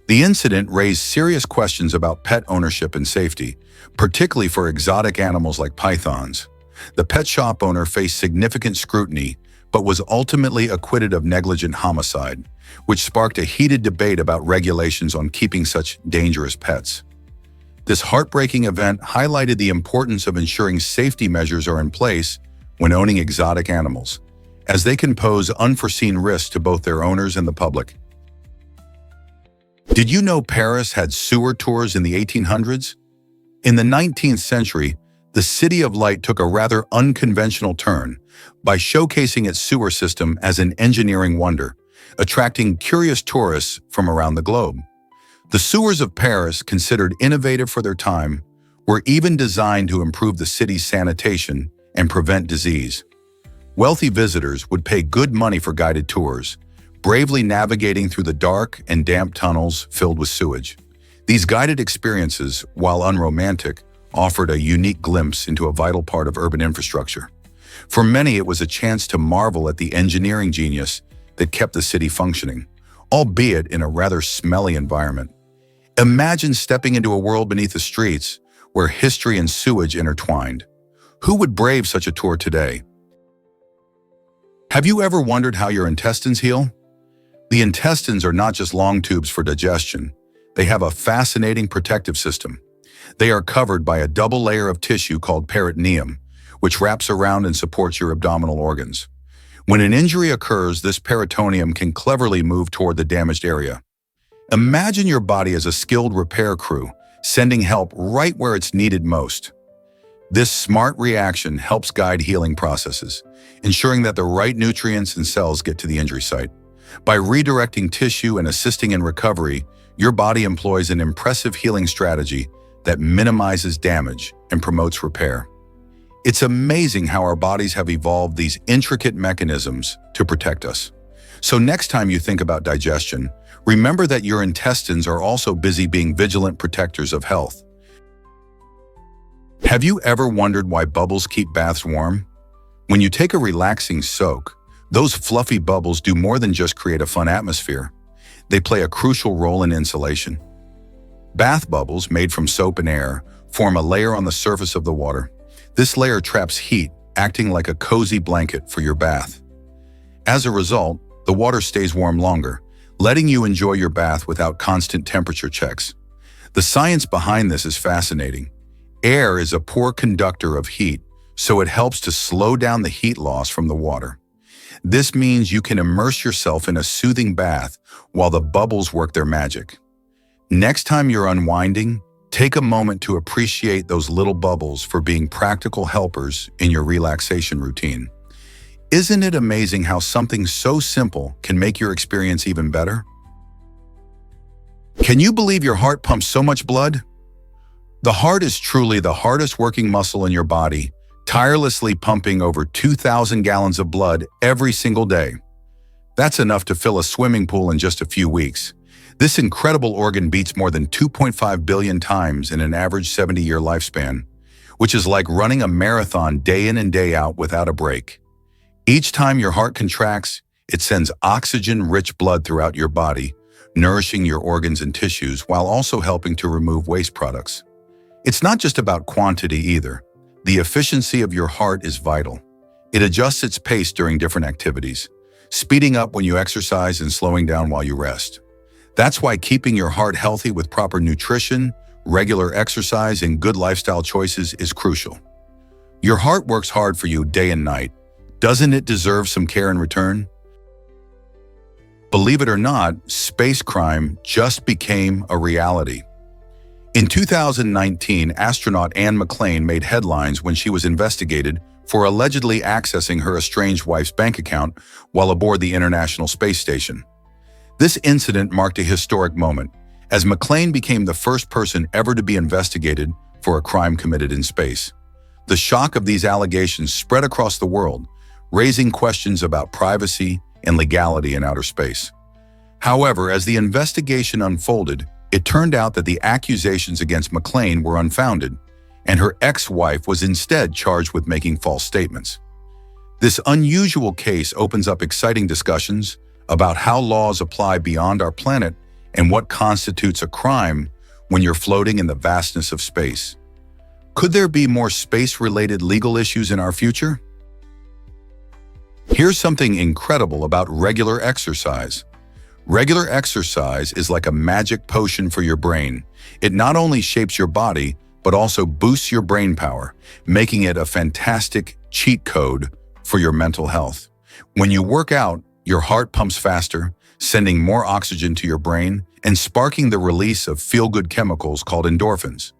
[SPEAKER 1] The incident raised serious questions about pet ownership and safety, particularly for exotic animals like pythons. The pet shop owner faced significant scrutiny, but was ultimately acquitted of negligent homicide, which sparked a heated debate about regulations on keeping such dangerous pets. This heartbreaking event highlighted the importance of ensuring safety measures are in place when owning exotic animals, as they can pose unforeseen risks to both their owners and the public. Did you know Paris had sewer tours in the 1800s? In the 19th century, the City of Light took a rather unconventional turn by showcasing its sewer system as an engineering wonder, attracting curious tourists from around the globe. The sewers of Paris, considered innovative for their time, were even designed to improve the city's sanitation and prevent disease. Wealthy visitors would pay good money for guided tours, bravely navigating through the dark and damp tunnels filled with sewage. These guided experiences, while unromantic, offered a unique glimpse into a vital part of urban infrastructure. For many, it was a chance to marvel at the engineering genius that kept the city functioning, albeit in a rather smelly environment. Imagine stepping into a world beneath the streets where history and sewage intertwined. Who would brave such a tour today? Have you ever wondered how your intestines heal? The intestines are not just long tubes for digestion. They have a fascinating protective system. They are covered by a double layer of tissue called peritoneum, which wraps around and supports your abdominal organs. When an injury occurs, this peritoneum can cleverly move toward the damaged area. Imagine your body as a skilled repair crew, sending help right where it's needed most. This smart reaction helps guide healing processes, ensuring that the right nutrients and cells get to the injury site. By redirecting tissue and assisting in recovery, your body employs an impressive healing strategy that minimizes damage and promotes repair. It's amazing how our bodies have evolved these intricate mechanisms to protect us. So next time you think about digestion, remember that your intestines are also busy being vigilant protectors of health. Have you ever wondered why bubbles keep baths warm? When you take a relaxing soak, those fluffy bubbles do more than just create a fun atmosphere. They play a crucial role in insulation. Bath bubbles, made from soap and air, form a layer on the surface of the water. This layer traps heat, acting like a cozy blanket for your bath. As a result, the water stays warm longer, letting you enjoy your bath without constant temperature checks. The science behind this is fascinating. Air is a poor conductor of heat, so it helps to slow down the heat loss from the water. This means you can immerse yourself in a soothing bath while the bubbles work their magic. Next time you're unwinding, take a moment to appreciate those little bubbles for being practical helpers in your relaxation routine. Isn't it amazing how something so simple can make your experience even better? Can you believe your heart pumps so much blood? The heart is truly the hardest working muscle in your body, tirelessly pumping over 2,000 gallons of blood every single day. That's enough to fill a swimming pool in just a few weeks. This incredible organ beats more than 2.5 billion times in an average 70-year lifespan, which is like running a marathon day in and day out without a break. Each time your heart contracts, it sends oxygen-rich blood throughout your body, nourishing your organs and tissues while also helping to remove waste products. It's not just about quantity either. The efficiency of your heart is vital. It adjusts its pace during different activities, speeding up when you exercise and slowing down while you rest. That's why keeping your heart healthy with proper nutrition, regular exercise, and good lifestyle choices is crucial. Your heart works hard for you day and night. Doesn't it deserve some care in return? Believe it or not, space crime just became a reality. In 2019, astronaut Anne McClain made headlines when she was investigated for allegedly accessing her estranged wife's bank account while aboard the International Space Station. This incident marked a historic moment, as McClain became the first person ever to be investigated for a crime committed in space. The shock of these allegations spread across the world, raising questions about privacy and legality in outer space. However, as the investigation unfolded, it turned out that the accusations against McClain were unfounded, and her ex-wife was instead charged with making false statements. This unusual case opens up exciting discussions about how laws apply beyond our planet and what constitutes a crime when you're floating in the vastness of space. Could there be more space-related legal issues in our future? Here's something incredible about regular exercise. Regular exercise is like a magic potion for your brain. It not only shapes your body, but also boosts your brain power, making it a fantastic cheat code for your mental health. When you work out, your heart pumps faster, sending more oxygen to your brain and sparking the release of feel-good chemicals called endorphins.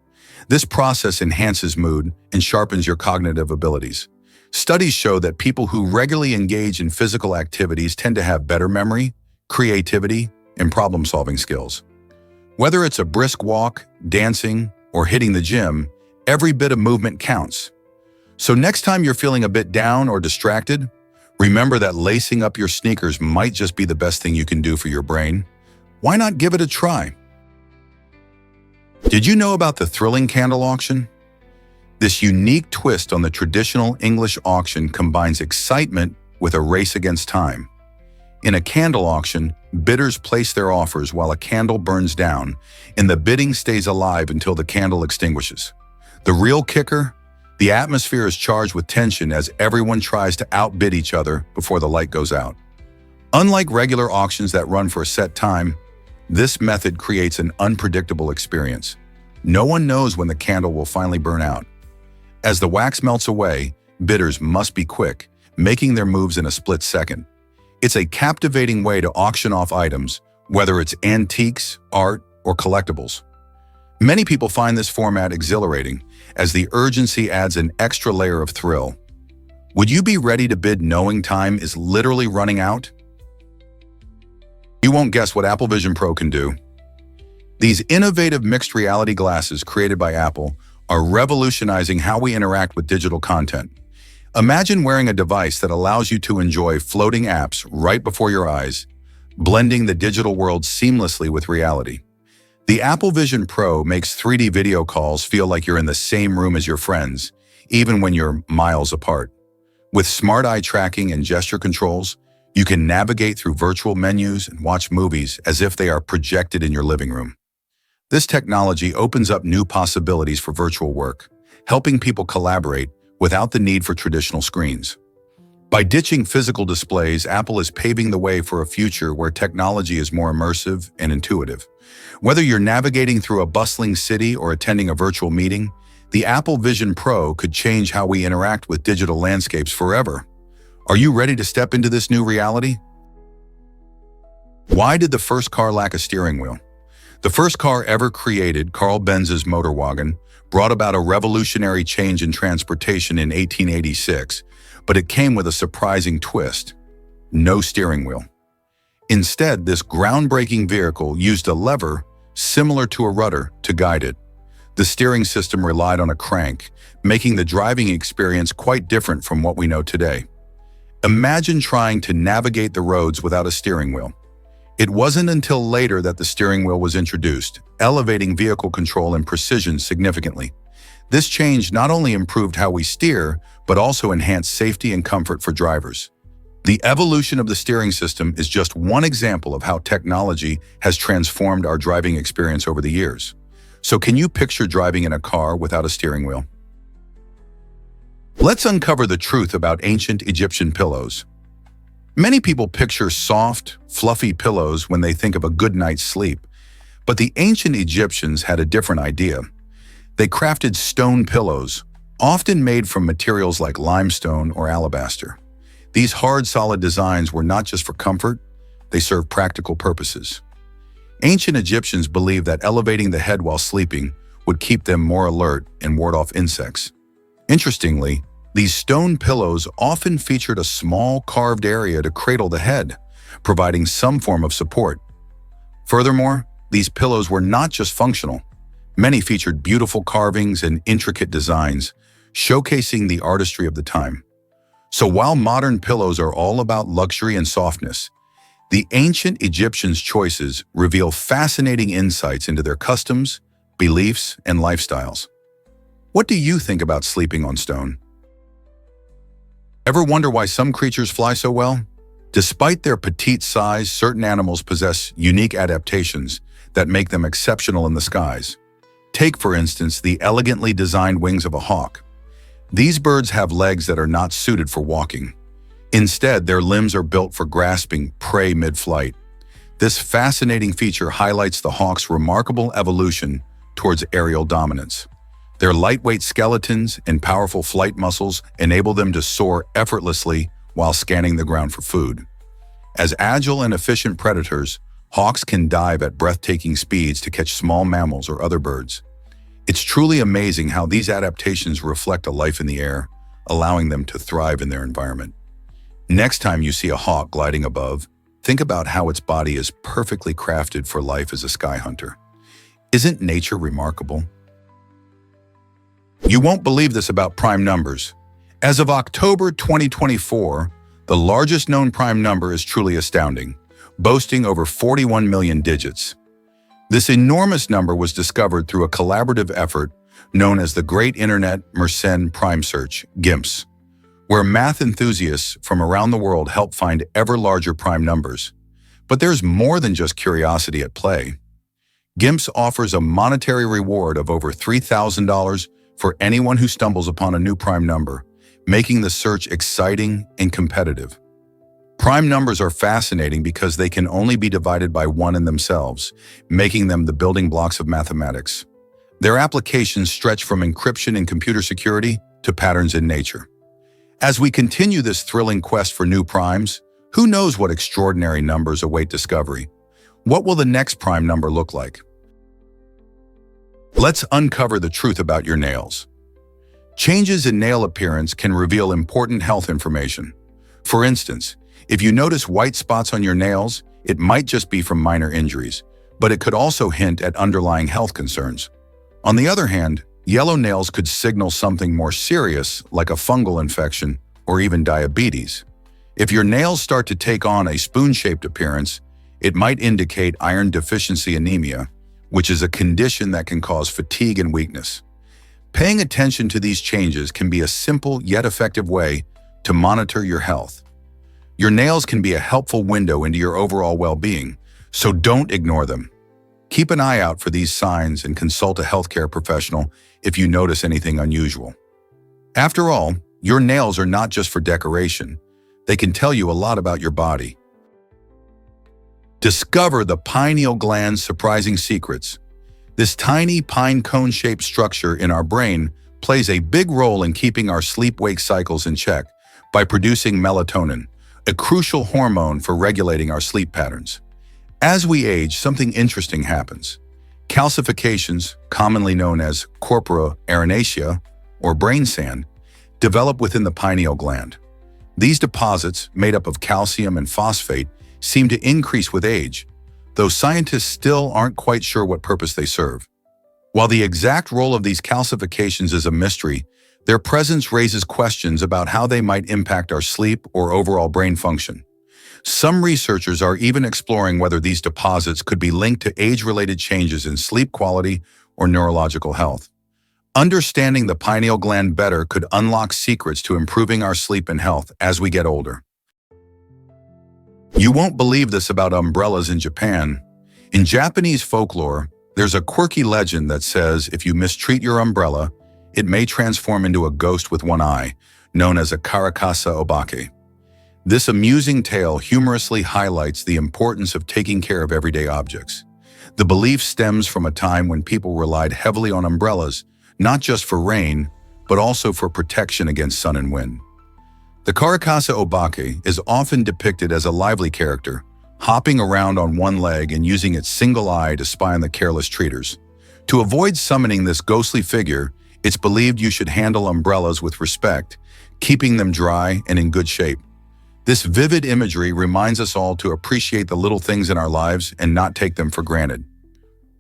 [SPEAKER 1] This process enhances mood and sharpens your cognitive abilities. Studies show that people who regularly engage in physical activities tend to have better memory, creativity, and problem-solving skills. Whether it's a brisk walk, dancing, or hitting the gym, every bit of movement counts. So next time you're feeling a bit down or distracted, remember that lacing up your sneakers might just be the best thing you can do for your brain. Why not give it a try? Did you know about the thrilling candle auction? This unique twist on the traditional English auction combines excitement with a race against time. In a candle auction, bidders place their offers while a candle burns down, and the bidding stays alive until the candle extinguishes. The real kicker? The atmosphere is charged with tension as everyone tries to outbid each other before the light goes out. Unlike regular auctions that run for a set time, this method creates an unpredictable experience. No one knows when the candle will finally burn out. As the wax melts away, bidders must be quick, making their moves in a split second. It's a captivating way to auction off items, whether it's antiques, art, or collectibles. Many people find this format exhilarating, as the urgency adds an extra layer of thrill. Would you be ready to bid knowing time is literally running out? You won't guess what Apple Vision Pro can do. These innovative mixed reality glasses created by Apple are revolutionizing how we interact with digital content. Imagine wearing a device that allows you to enjoy floating apps right before your eyes, blending the digital world seamlessly with reality. The Apple Vision Pro makes 3D video calls feel like you're in the same room as your friends, even when you're miles apart. With smart eye tracking and gesture controls, you can navigate through virtual menus and watch movies as if they are projected in your living room. This technology opens up new possibilities for virtual work, helping people collaborate without the need for traditional screens. By ditching physical displays, Apple is paving the way for a future where technology is more immersive and intuitive. Whether you're navigating through a bustling city or attending a virtual meeting, the Apple Vision Pro could change how we interact with digital landscapes forever. Are you ready to step into this new reality? Why did the first car lack a steering wheel? The first car ever created, Carl Benz's motor wagon, brought about a revolutionary change in transportation in 1886, but it came with a surprising twist: no steering wheel. Instead, this groundbreaking vehicle used a lever similar to a rudder to guide it. The steering system relied on a crank, making the driving experience quite different from what we know today. Imagine trying to navigate the roads without a steering wheel. It wasn't until later that the steering wheel was introduced, elevating vehicle control and precision significantly. This change not only improved how we steer, but also enhanced safety and comfort for drivers. The evolution of the steering system is just one example of how technology has transformed our driving experience over the years. So can you picture driving in a car without a steering wheel? Let's uncover the truth about ancient Egyptian pillows. Many people picture soft, fluffy pillows when they think of a good night's sleep, but the ancient Egyptians had a different idea. They crafted stone pillows, often made from materials like limestone or alabaster. These hard, solid designs were not just for comfort, they served practical purposes. Ancient Egyptians believed that elevating the head while sleeping would keep them more alert and ward off insects. Interestingly, these stone pillows often featured a small carved area to cradle the head, providing some form of support. Furthermore, these pillows were not just functional. Many featured beautiful carvings and intricate designs, showcasing the artistry of the time. So while modern pillows are all about luxury and softness, the ancient Egyptians' choices reveal fascinating insights into their customs, beliefs, and lifestyles. What do you think about sleeping on stone? Ever wonder why some creatures fly so well? Despite their petite size, certain animals possess unique adaptations that make them exceptional in the skies. Take, for instance, the elegantly designed wings of a hawk. These birds have legs that are not suited for walking. Instead, their limbs are built for grasping prey mid-flight. This fascinating feature highlights the hawk's remarkable evolution towards aerial dominance. Their lightweight skeletons and powerful flight muscles enable them to soar effortlessly while scanning the ground for food. As agile and efficient predators, hawks can dive at breathtaking speeds to catch small mammals or other birds. It's truly amazing how these adaptations reflect a life in the air, allowing them to thrive in their environment. Next time you see a hawk gliding above, think about how its body is perfectly crafted for life as a sky hunter. Isn't nature remarkable? You won't believe this about prime numbers. As of October 2024, the largest known prime number is truly astounding, boasting over 41 million digits. This enormous number was discovered through a collaborative effort known as the Great Internet Mersenne Prime Search, GIMPS, where math enthusiasts from around the world help find ever larger prime numbers. But there's more than just curiosity at play. GIMPS offers a monetary reward of over $3,000 for anyone who stumbles upon a new prime number, making the search exciting and competitive. Prime numbers are fascinating because they can only be divided by one in themselves, making them the building blocks of mathematics. Their applications stretch from encryption and computer security to patterns in nature. As we continue this thrilling quest for new primes, who knows what extraordinary numbers await discovery? What will the next prime number look like? Let's uncover the truth about your nails. Changes in nail appearance can reveal important health information. For instance, if you notice white spots on your nails, it might just be from minor injuries, but it could also hint at underlying health concerns. On the other hand, yellow nails could signal something more serious, like a fungal infection or even diabetes. If your nails start to take on a spoon-shaped appearance, it might indicate iron deficiency anemia, which is a condition that can cause fatigue and weakness. Paying attention to these changes can be a simple yet effective way to monitor your health. Your nails can be a helpful window into your overall well-being, so don't ignore them. Keep an eye out for these signs and consult a healthcare professional if you notice anything unusual. After all, your nails are not just for decoration. They can tell you a lot about your body. Discover the pineal gland's surprising secrets. This tiny pine cone-shaped structure in our brain plays a big role in keeping our sleep-wake cycles in check by producing melatonin, a crucial hormone for regulating our sleep patterns. As we age, something interesting happens. Calcifications, commonly known as corpora arenacea, or brain sand, develop within the pineal gland. These deposits, made up of calcium and phosphate, seem to increase with age, though scientists still aren't quite sure what purpose they serve. While the exact role of these calcifications is a mystery, their presence raises questions about how they might impact our sleep or overall brain function. Some researchers are even exploring whether these deposits could be linked to age-related changes in sleep quality or neurological health. Understanding the pineal gland better could unlock secrets to improving our sleep and health as we get older. You won't believe this about umbrellas in Japan. In Japanese folklore, there's a quirky legend that says if you mistreat your umbrella, it may transform into a ghost with one eye, known as a karakasa obake. This amusing tale humorously highlights the importance of taking care of everyday objects. The belief stems from a time when people relied heavily on umbrellas, not just for rain, but also for protection against sun and wind. The karakasa obake is often depicted as a lively character, hopping around on one leg and using its single eye to spy on the careless treaters. To avoid summoning this ghostly figure, it's believed you should handle umbrellas with respect, keeping them dry and in good shape. This vivid imagery reminds us all to appreciate the little things in our lives and not take them for granted.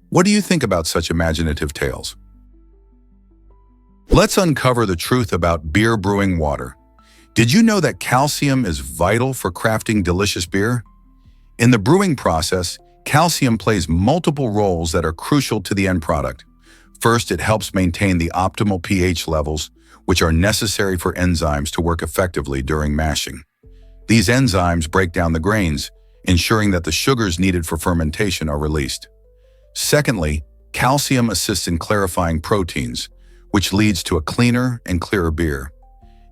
[SPEAKER 1] What do you think about such imaginative tales? Let's uncover the truth about beer brewing water. Did you know that calcium is vital for crafting delicious beer? In the brewing process, calcium plays multiple roles that are crucial to the end product. First, it helps maintain the optimal pH levels, which are necessary for enzymes to work effectively during mashing. These enzymes break down the grains, ensuring that the sugars needed for fermentation are released. Secondly, calcium assists in clarifying proteins, which leads to a cleaner and clearer beer.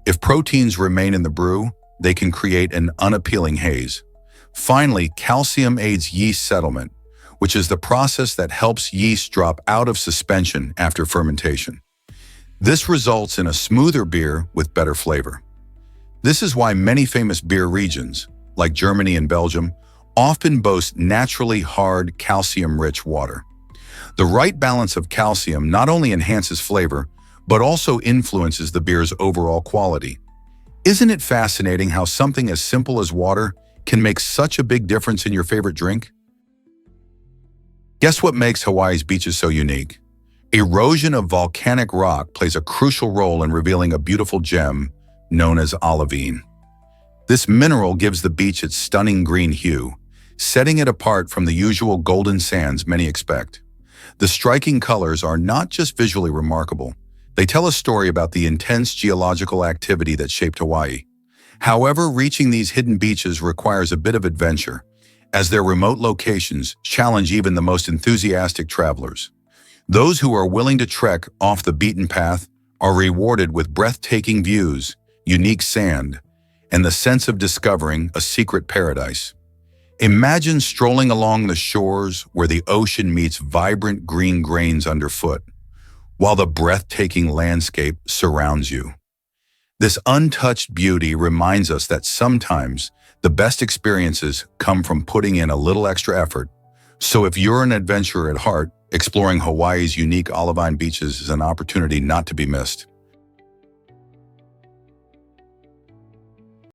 [SPEAKER 1] If proteins remain in the brew, they can create an unappealing haze. Finally, calcium aids yeast settlement, which is the process that helps yeast drop out of suspension after fermentation. This results in a smoother beer with better flavor. This is why many famous beer regions, like Germany and Belgium, often boast naturally hard, calcium-rich water. The right balance of calcium not only enhances flavor, but also influences the beer's overall quality. Isn't it fascinating how something as simple as water can make such a big difference in your favorite drink? Guess what makes Hawaii's beaches so unique? Erosion of volcanic rock plays a crucial role in revealing a beautiful gem known as olivine. This mineral gives the beach its stunning green hue, setting it apart from the usual golden sands many expect. The striking colors are not just visually remarkable, they tell a story about the intense geological activity that shaped Hawaii. However, reaching these hidden beaches requires a bit of adventure, as their remote locations challenge even the most enthusiastic travelers. Those who are willing to trek off the beaten path are rewarded with breathtaking views, unique sand, and the sense of discovering a secret paradise. Imagine strolling along the shores where the ocean meets vibrant green grains underfoot, while the breathtaking landscape surrounds you. This untouched beauty reminds us that sometimes the best experiences come from putting in a little extra effort. So if you're an adventurer at heart, exploring Hawaii's unique olivine beaches is an opportunity not to be missed.